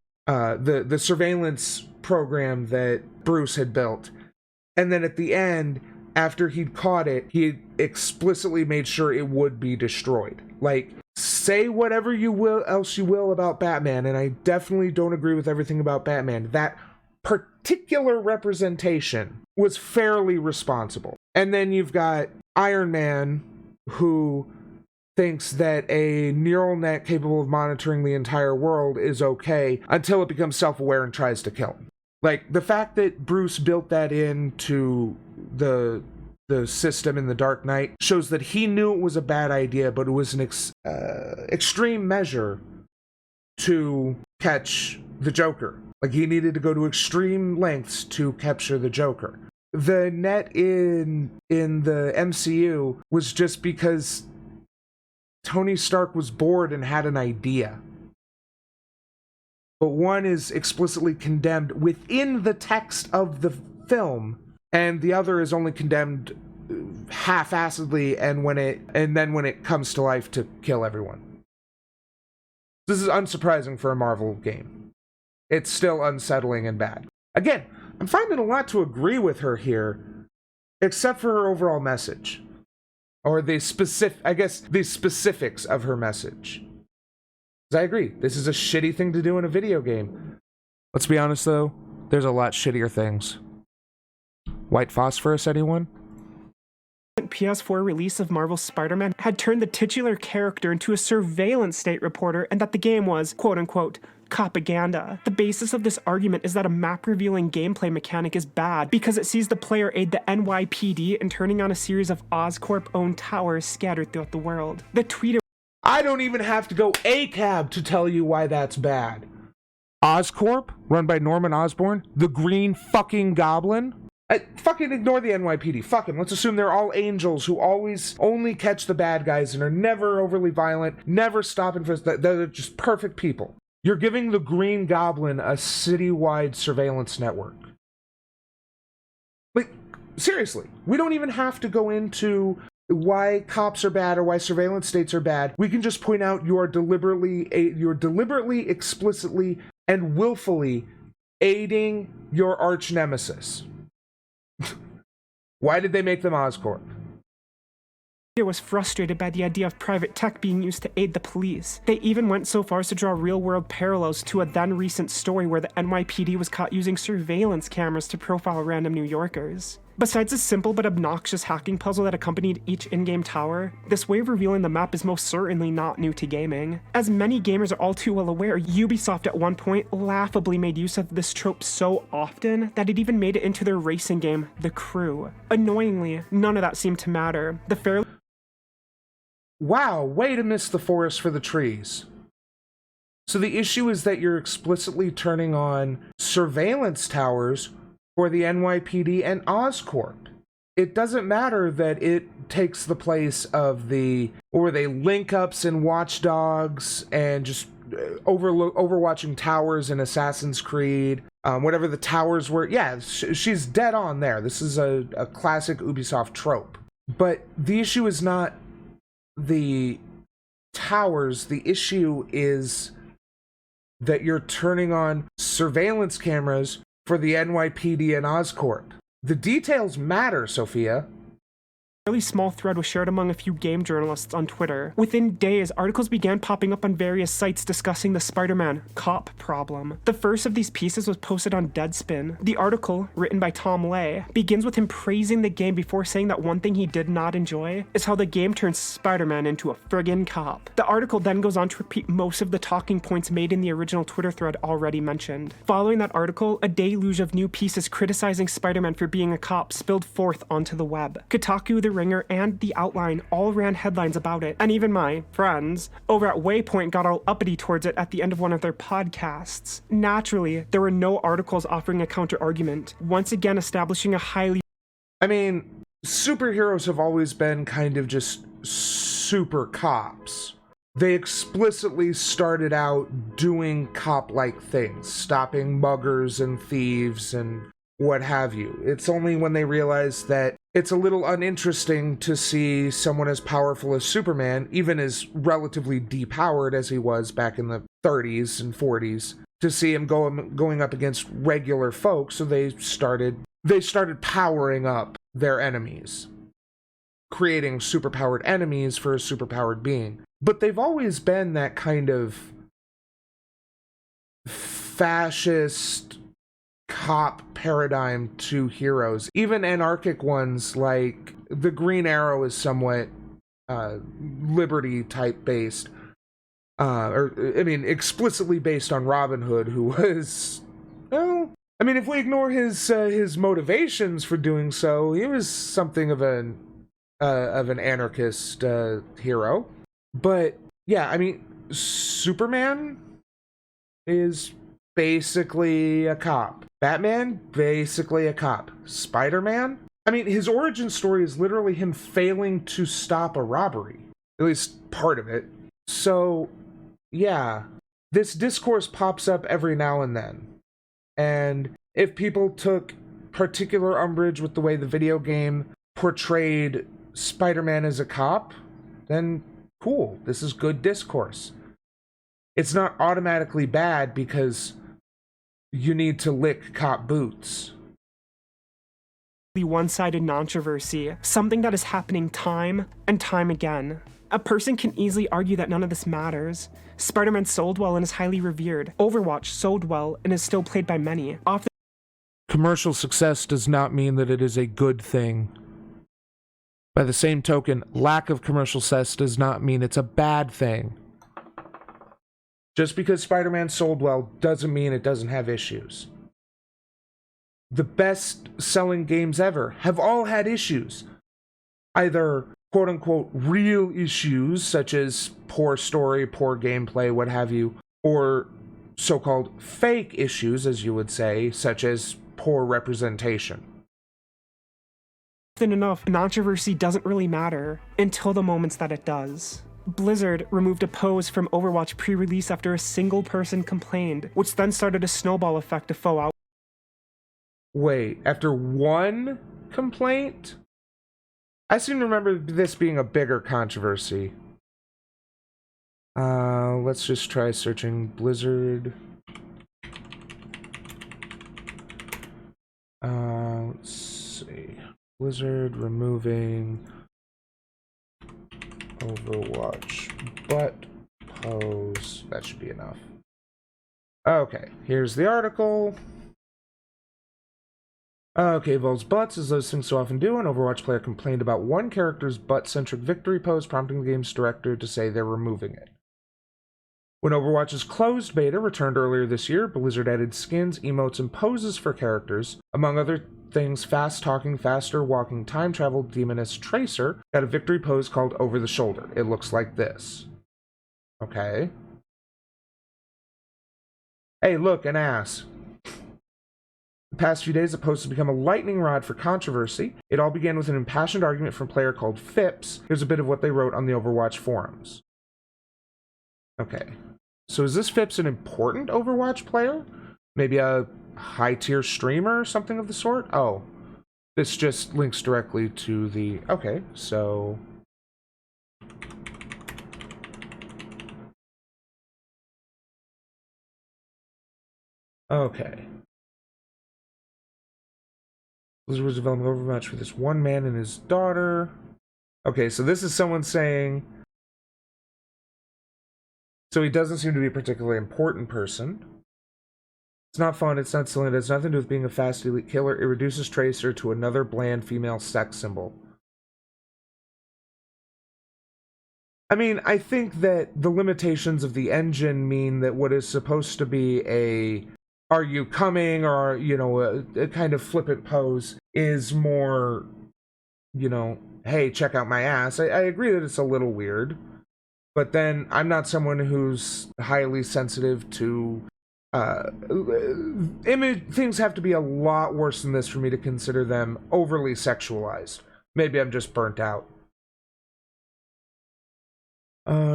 surveillance program that Bruce had built. And then at the end, after he'd caught it, he explicitly made sure it would be destroyed. Like, say whatever you will about Batman, and I definitely don't agree with everything about Batman. That particular representation was fairly responsible. And then you've got Iron Man, who thinks that a neural net capable of monitoring the entire world is okay until it becomes self-aware and tries to kill him. Like, the fact that Bruce built that into the system in The Dark Knight shows that he knew it was a bad idea, but it was an extreme measure to catch the Joker. Like, he needed to go to extreme lengths to capture the Joker. The net in the MCU was just because Tony Stark was bored and had an idea. But one is explicitly condemned within the text of the film, and the other is only condemned half-assedly and then when it comes to life to kill everyone. This is unsurprising for a Marvel game. It's still unsettling and bad. Again, I'm finding a lot to agree with her here, except for her overall message. Or the specifics of her message. I agree, this is a shitty thing to do in a video game. Let's be honest though, there's a lot shittier things. White phosphorus, anyone? PS4 release of Marvel's Spider-Man had turned the titular character into a surveillance state reporter, and that the game was, quote-unquote, propaganda. The basis of this argument is that a map-revealing gameplay mechanic is bad because it sees the player aid the NYPD in turning on a series of Oscorp-owned towers scattered throughout the world. The tweeter... I don't even have to go ACAB to tell you why that's bad. Oscorp, run by Norman Osborn, the Green fucking Goblin, Fucking ignore the NYPD. Fuck them. Let's assume they're all angels who always only catch the bad guys and are never overly violent, never stop and frisk. They're just perfect people. You're giving the Green Goblin a citywide surveillance network. Like, seriously, we don't even have to go into why cops are bad or why surveillance states are bad. We can just point out you're deliberately, explicitly, and willfully aiding your arch nemesis. Why did they make them Oscorp? Was frustrated by the idea of private tech being used to aid the police. They even went so far as to draw real-world parallels to a then-recent story where the NYPD was caught using surveillance cameras to profile random New Yorkers. Besides the simple but obnoxious hacking puzzle that accompanied each in-game tower, this way of revealing the map is most certainly not new to gaming. As many gamers are all too well aware, Ubisoft at one point laughably made use of this trope so often that it even made it into their racing game, The Crew. Annoyingly, none of that seemed to matter. The fairly Wow, way to miss the forest for the trees. So the issue is that you're explicitly turning on surveillance towers for the NYPD and Oscorp. It doesn't matter that it takes the place of the, or they link ups in Watch Dogs and just overwatching towers in Assassin's Creed, whatever the towers were. Yeah, she's dead on there. This is a classic Ubisoft trope. But the issue is not the towers. The issue is that you're turning on surveillance cameras for the NYPD and Oscorp. The details matter, Sophia. really small thread was shared among a few game journalists on Twitter. Within days, articles began popping up on various sites discussing the Spider-Man cop problem. The first of these pieces was posted on Deadspin. The article, written by Tom Lay, begins with him praising the game before saying that one thing he did not enjoy is how the game turns Spider-Man into a friggin' cop. The article then goes on to repeat most of the talking points made in the original Twitter thread already mentioned. Following that article, a deluge of new pieces criticizing Spider-Man for being a cop spilled forth onto the web. Kotaku, The Ringer, and The Outline all ran headlines about it, and even my friends over at Waypoint got all uppity towards it at the end of one of their podcasts. Naturally, there were no articles offering a counter-argument, once again establishing a highly... I mean, superheroes have always been kind of just super cops. They explicitly started out doing cop-like things, stopping muggers and thieves and what have you. It's only when they realized that it's a little uninteresting to see someone as powerful as Superman, even as relatively depowered as he was back in the 30s and 40s, to see him going up against regular folks, so they started powering up their enemies, creating superpowered enemies for a superpowered being. But they've always been that kind of fascist cop paradigm to heroes. Even anarchic ones like the Green Arrow is somewhat liberty type based, explicitly based on Robin Hood, who was, well, I mean, if we ignore his motivations for doing so, he was something of an anarchist hero. But yeah, I mean, Superman is basically a cop. Batman, basically a cop. Spider-Man? I mean, his origin story is literally him failing to stop a robbery. At least part of it. So, yeah. This discourse pops up every now and then. And if people took particular umbrage with the way the video game portrayed Spider-Man as a cop, then cool. This is good discourse. It's not automatically bad because you need to lick cop boots. The one-sided controversy, something that is happening time and time again. A person can easily argue that none of this matters. Spider-Man sold well and is highly revered. Overwatch sold well and is still played by many. Commercial success does not mean that it is a good thing. By the same token, lack of commercial success does not mean it's a bad thing. Just because Spider-Man sold well doesn't mean it doesn't have issues. The best-selling games ever have all had issues. Either quote-unquote real issues, such as poor story, poor gameplay, what have you, or so-called fake issues, as you would say, such as poor representation. Often enough, controversy doesn't really matter until the moments that it does. Blizzard removed a pose from Overwatch pre-release after a single person complained, which then started a snowball effect of faux out. Wait, after one complaint? I seem to remember this being a bigger controversy. Let's just try searching Blizzard. Let's see. Blizzard removing Overwatch butt pose. That should be enough. Okay, here's the article. Okay, Vol's butts, as those things so often do, an Overwatch player complained about one character's butt-centric victory pose, prompting the game's director to say they're removing it. When Overwatch's closed beta returned earlier this year, Blizzard added skins, emotes, and poses for characters. Among other things, fast-talking, faster-walking, time-travel demoness Tracer got a victory pose called Over the Shoulder. It looks like this. Okay. Hey, look, an ass. The past few days, the post has become a lightning rod for controversy. It all began with an impassioned argument from a player called Phipps. Here's a bit of what they wrote on the Overwatch forums. Okay. So is this Phipps an important Overwatch player? Maybe a high-tier streamer or something of the sort? Oh. This just links directly to the... Okay, so... Okay. Blizzard was developing Overwatch for this one man and his daughter. Okay, so this is someone saying... So he doesn't seem to be a particularly important person. It's not fun, it's not silly, it has nothing to do with being a fast elite killer. It reduces Tracer to another bland female sex symbol. I mean, I think that the limitations of the engine mean that what is supposed to be a "are you coming?" or, you know, a kind of flippant pose is more, you know, "hey, check out my ass." I agree that it's a little weird. But then I'm not someone who's highly sensitive to image. Things have to be a lot worse than this for me to consider them overly sexualized. Maybe I'm just burnt out.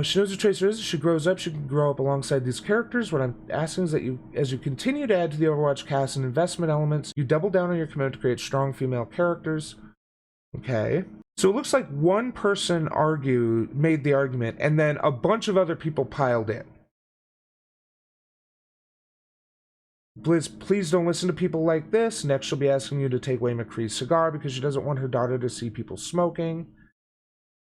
She knows who Tracer is. As she grows up, she can grow up alongside these characters. What I'm asking is that you, as you continue to add to the Overwatch cast and investment elements, you double down on your commitment to create strong female characters. Okay. So it looks like one person made the argument, and then a bunch of other people piled in. Blizz, please don't listen to people like this. Next, she'll be asking you to take away McCree's cigar because she doesn't want her daughter to see people smoking.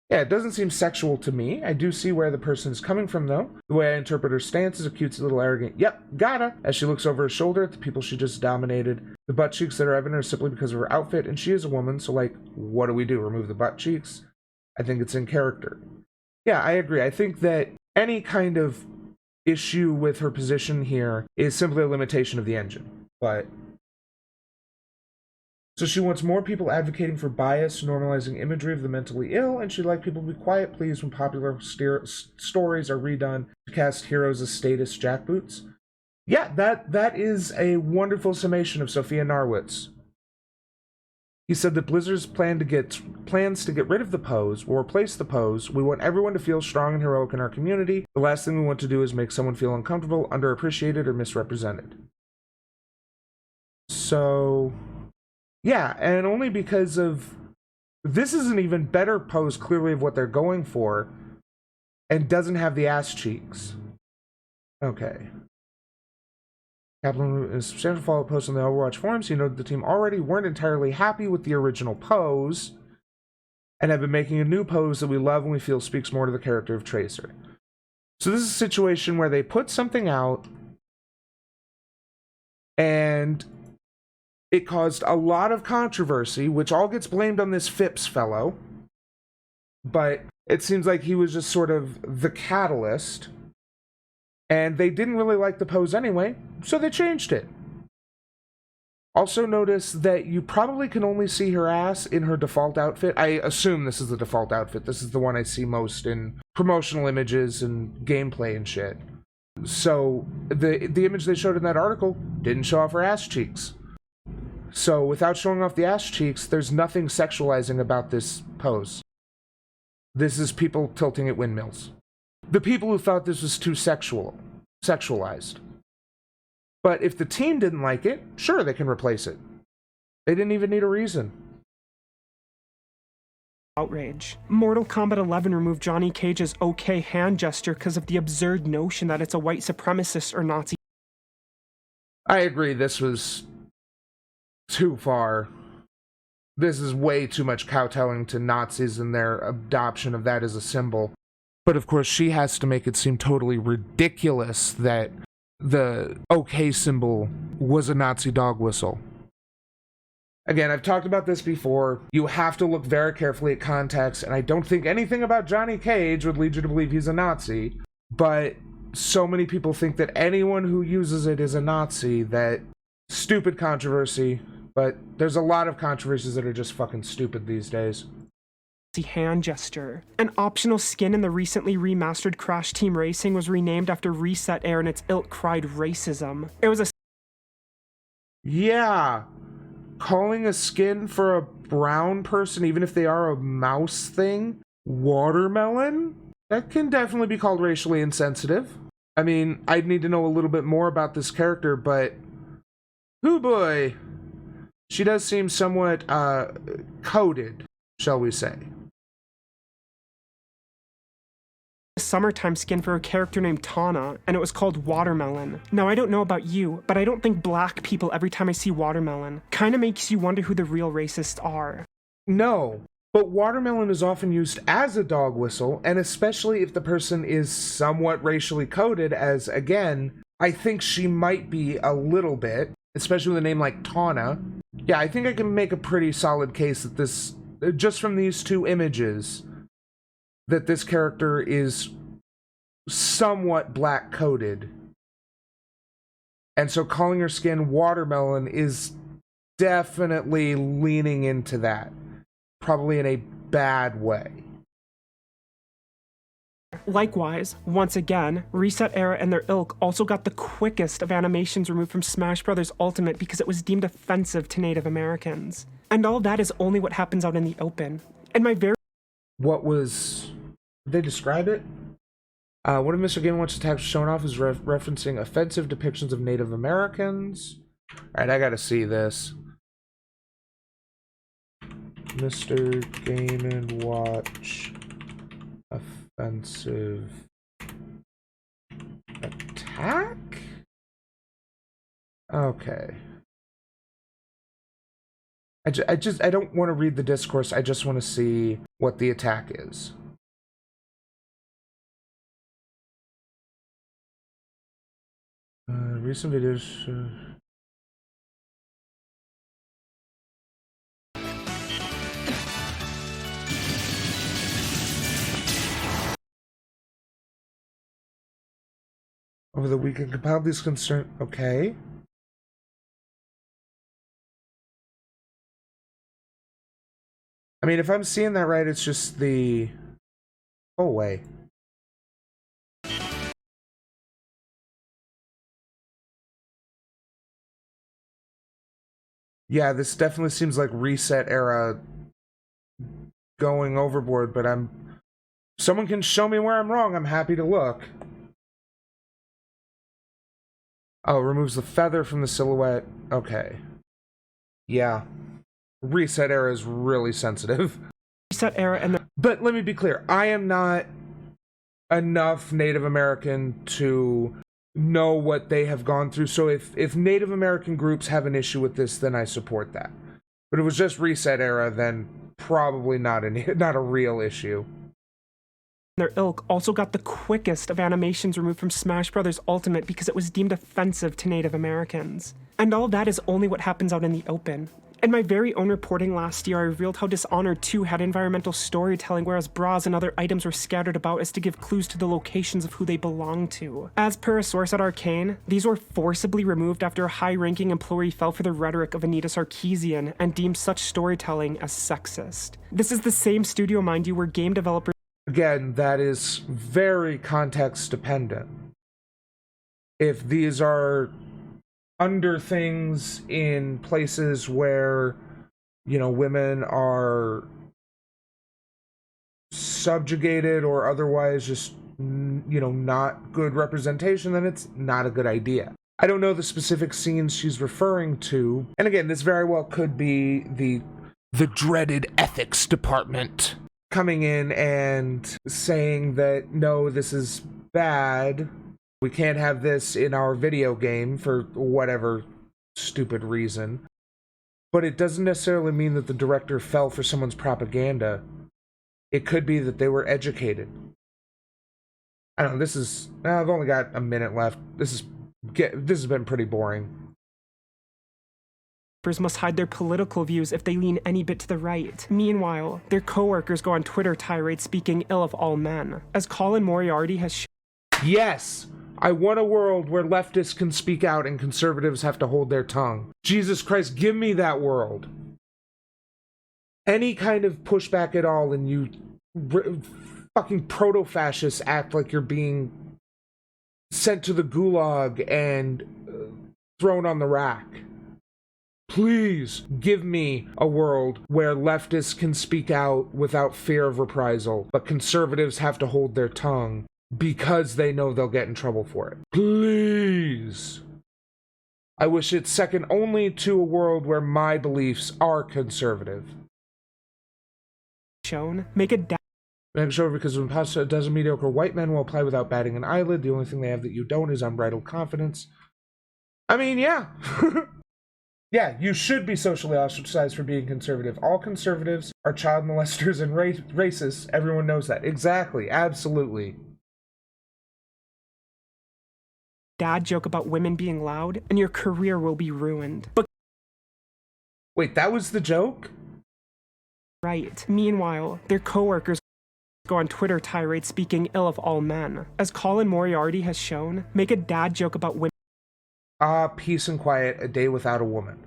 Yeah, it doesn't seem sexual to me. I do see where the person is coming from, though. The way I interpret her stance is a cutesy little arrogant, "Yep, gotta," as she looks over her shoulder at the people she just dominated. The butt cheeks that are evident are simply because of her outfit, and she is a woman, so, like, what do we do? Remove the butt cheeks? I think it's in character. Yeah, I agree. I think that any kind of issue with her position here is simply a limitation of the engine. But... So she wants more people advocating for bias, normalizing imagery of the mentally ill, and she'd like people to be quiet, please, when popular stories are redone to cast heroes as status jackboots. Yeah, that is a wonderful summation of Sophia Narwitz. He said that Blizzard's plans to get rid of the pose will replace the pose. We want everyone to feel strong and heroic in our community. The last thing we want to do is make someone feel uncomfortable, underappreciated, or misrepresented. So... yeah, and only because of... this is an even better pose, clearly, of what they're going for, and doesn't have the ass cheeks. Okay. Kaplan, in a substantial follow-up post on the Overwatch forums, he noted the team already weren't entirely happy with the original pose, and have been making a new pose that we love and we feel speaks more to the character of Tracer. So this is a situation where they put something out, and... it caused a lot of controversy, which all gets blamed on this Phipps fellow. But it seems like he was just sort of the catalyst. And they didn't really like the pose anyway, so they changed it. Also notice that you probably can only see her ass in her default outfit. I assume this is the default outfit. This is the one I see most in promotional images and gameplay and shit. So the image they showed in that article didn't show off her ass cheeks. So without showing off the ass cheeks, there's nothing sexualizing about this pose. This is people tilting at windmills. The people who thought this was too sexualized. But if the team didn't like it, sure, they can replace it. They didn't even need a reason. Outrage. Mortal Kombat 11 removed Johnny Cage's okay hand gesture because of the absurd notion that it's a white supremacist or Nazi. I agree, this was too far. This is way too much kowtowing to Nazis and their adoption of that as a symbol. But of course, she has to make it seem totally ridiculous that the OK symbol was a Nazi dog whistle. Again, I've talked about this before. You have to look very carefully at context, and I don't think anything about Johnny Cage would lead you to believe he's a Nazi, but so many people think that anyone who uses it is a Nazi that stupid controversy, but there's a lot of controversies that are just fucking stupid these days. Hand gesture. An optional skin in the recently remastered Crash Team Racing was renamed after Reset Air and its ilk cried racism. It was a... Yeah. Calling a skin for a brown person, even if they are a mouse thing, watermelon? That can definitely be called racially insensitive. I mean, I'd need to know a little bit more about this character, but... hoo boy! She does seem somewhat, coded, shall we say. Summertime skin for a character named Tana, and it was called Watermelon. Now, I don't know about you, but I don't think black people every time I see watermelon. Kinda makes you wonder who the real racists are. No, but watermelon is often used as a dog whistle, and especially if the person is somewhat racially coded, as, again, I think she might be a little bit, especially with a name like Tana. Yeah, I think I can make a pretty solid case that this, just from these two images, that this character is somewhat black coded. And so calling her skin watermelon is definitely leaning into that. Probably in a bad way. Likewise, once again, Reset Era and their ilk also got the quickest of animations removed from Smash Bros. Ultimate because it was deemed offensive to Native Americans. And all that is only what happens out in the open. And my very... What was... Did they describe it? One of Mr. Game & Watch attacks showing off is referencing offensive depictions of Native Americans. Alright, I gotta see this. Mr. Game & Watch offensive attack? Okay. I don't want to read the discourse, I just want to see what the attack is. Recent videos. Over the weekend, compiled these concern. Okay. I mean, if I'm seeing that right, it's just the. Oh, wait. Yeah, this definitely seems like Reset Era going overboard, but someone can show me where I'm wrong, I'm happy to look. Oh, removes the feather from the silhouette. Okay. Yeah. Reset Era is really sensitive. Reset Era and the... But let me be clear, I am not enough Native American to know what they have gone through, so if Native American groups have an issue with this, then I support that. But if it was just Reset Era, then probably not a real issue. Their ilk also got the quickest of animations removed from Smash Bros. Ultimate because it was deemed offensive to Native Americans. And all that is only what happens out in the open. In my very own reporting last year, I revealed how Dishonored 2 had environmental storytelling, whereas bras and other items were scattered about as to give clues to the locations of who they belong to. As per a source at Arcane, these were forcibly removed after a high-ranking employee fell for the rhetoric of Anita Sarkeesian and deemed such storytelling as sexist. This is the same studio, mind you, where game developers... Again, that is very context dependent. If these are under things in places where, women are subjugated or otherwise just, not good representation, then it's not a good idea. I don't know the specific scenes she's referring to. And again, this very well could be the dreaded ethics department coming in and saying that, no, this is bad. We can't have this in our video game for whatever stupid reason. But it doesn't necessarily mean that the director fell for someone's propaganda. It could be that they were educated. I don't know, I've only got a minute left. This has been pretty boring. Must hide their political views if they lean any bit to the right. Meanwhile, their co-workers go on Twitter tirades speaking ill of all men. As Colin Moriarty has Yes! I want a world where leftists can speak out and conservatives have to hold their tongue. Jesus Christ, give me that world. Any kind of pushback at all and you fucking proto-fascists act like you're being sent to the gulag and thrown on the rack. Please give me a world where leftists can speak out without fear of reprisal, but conservatives have to hold their tongue because they know they'll get in trouble for it. Please. I wish it's second only to a world where my beliefs are conservative. shown make a Make sure because when pasta a dozen mediocre white men will apply without batting an eyelid. The only thing they have that you don't is unbridled confidence. I mean, yeah. Yeah, you should be socially ostracized for being conservative. All conservatives are child molesters and racists. Everyone knows that. Exactly. Absolutely. dad joke about women being loud, and your career will be ruined. But wait, that was the joke? Right. Meanwhile, their coworkers go on Twitter tirade speaking ill of all men. As Colin Moriarty has shown, make a dad joke about women. Peace and quiet, a day without a woman.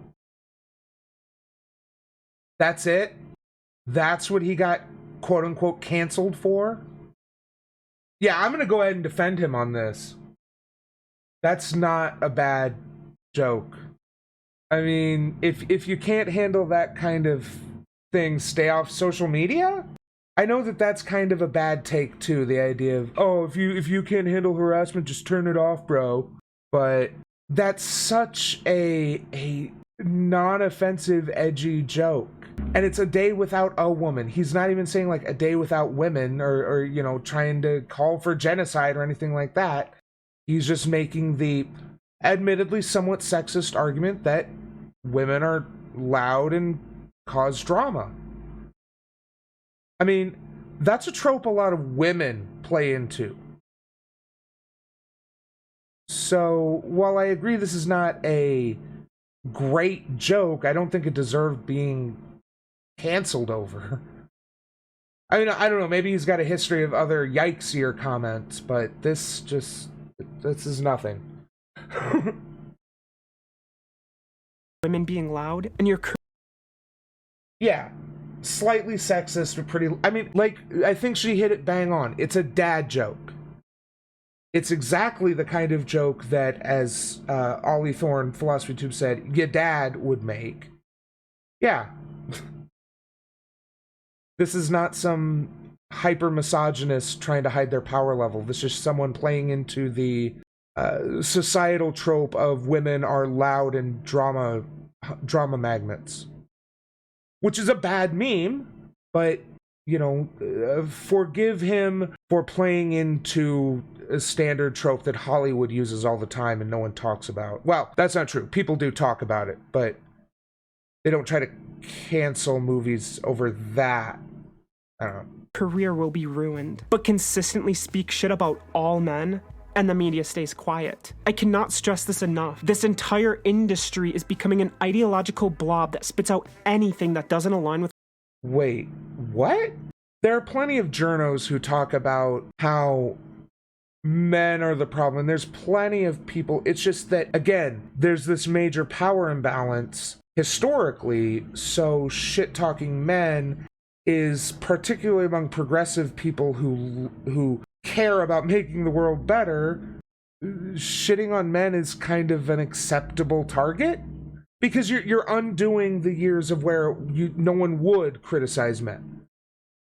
That's it? That's what he got quote-unquote canceled for? Yeah, I'm gonna go ahead and defend him on this. That's not a bad joke. I mean, if you can't handle that kind of thing, stay off social media? I know that that's kind of a bad take too, the idea of, oh, if you can't handle harassment, just turn it off, bro. But that's such a non-offensive, edgy joke. And it's a day without a woman. He's not even saying like a day without women or you know, trying to call for genocide or anything like that. He's just making the admittedly somewhat sexist argument that women are loud and cause drama. I mean, that's a trope a lot of women play into. So, while I agree this is not a great joke, I don't think it deserved being canceled over. I mean, I don't know, maybe he's got a history of other yikesier comments, but this is nothing. Women being loud, and your yeah, slightly sexist, but pretty, I mean, like, I think she hit it bang on. It's a dad joke. It's exactly the kind of joke that, as Ollie Thorne, Philosophy Tube, said, your dad would make. Yeah. This is not some hyper-misogynist trying to hide their power level. This is someone playing into the societal trope of women are loud and drama magnets. Which is a bad meme, but, you know, forgive him for playing into a standard trope that Hollywood uses all the time and no one talks about. Well, that's not true. People do talk about it, but they don't try to cancel movies over that. I don't know. Career will be ruined, but consistently speak shit about all men, and the media stays quiet. I cannot stress this enough. This entire industry is becoming an ideological blob that spits out anything that doesn't align with. Wait, what? There are plenty of journos who talk about how men are the problem. There's plenty of people. It's just that, again, there's this major power imbalance historically, so shit-talking men is particularly among progressive people who care about making the world better. shitting on men is kind of an acceptable target, because you're undoing the years of where no one would criticize men.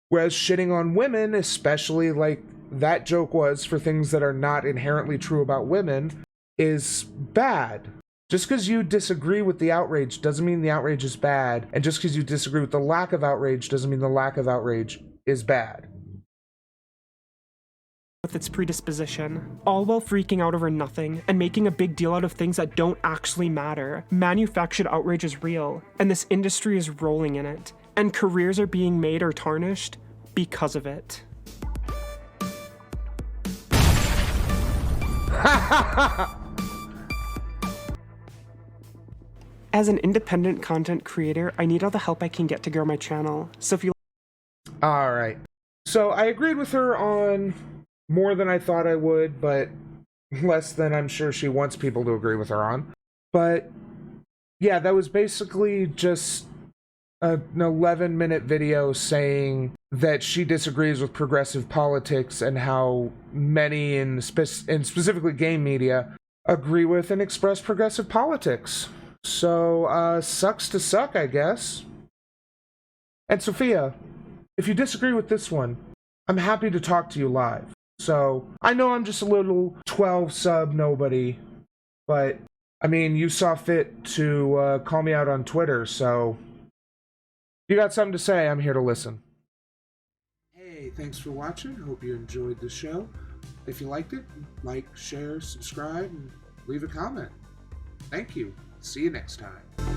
Whereas shitting on women, especially like that joke was for things that are not inherently true about women, is bad. Just because you disagree with the outrage doesn't mean the outrage is bad, and just because you disagree with the lack of outrage doesn't mean the lack of outrage is bad. With its predisposition, all while freaking out over nothing and making a big deal out of things that don't actually matter. Manufactured outrage is real, and this industry is rolling in it, and careers are being made or tarnished because of it. As an independent content creator, I need all the help I can get to grow my channel. So if you... Alright. So I agreed with her on more than I thought I would, but less than I'm sure she wants people to agree with her on. But yeah, that was basically just an 11-minute video saying that she disagrees with progressive politics and how many in specifically game media agree with and express progressive politics. So, sucks to suck, I guess. And Sophia, if you disagree with this one, I'm happy to talk to you live. So, I know I'm just a little 12-sub nobody, but, I mean, you saw fit to call me out on Twitter, so if you got something to say, I'm here to listen. Hey, thanks for watching. Hope you enjoyed the show. If you liked it, like, share, subscribe, and leave a comment. Thank you. See you next time.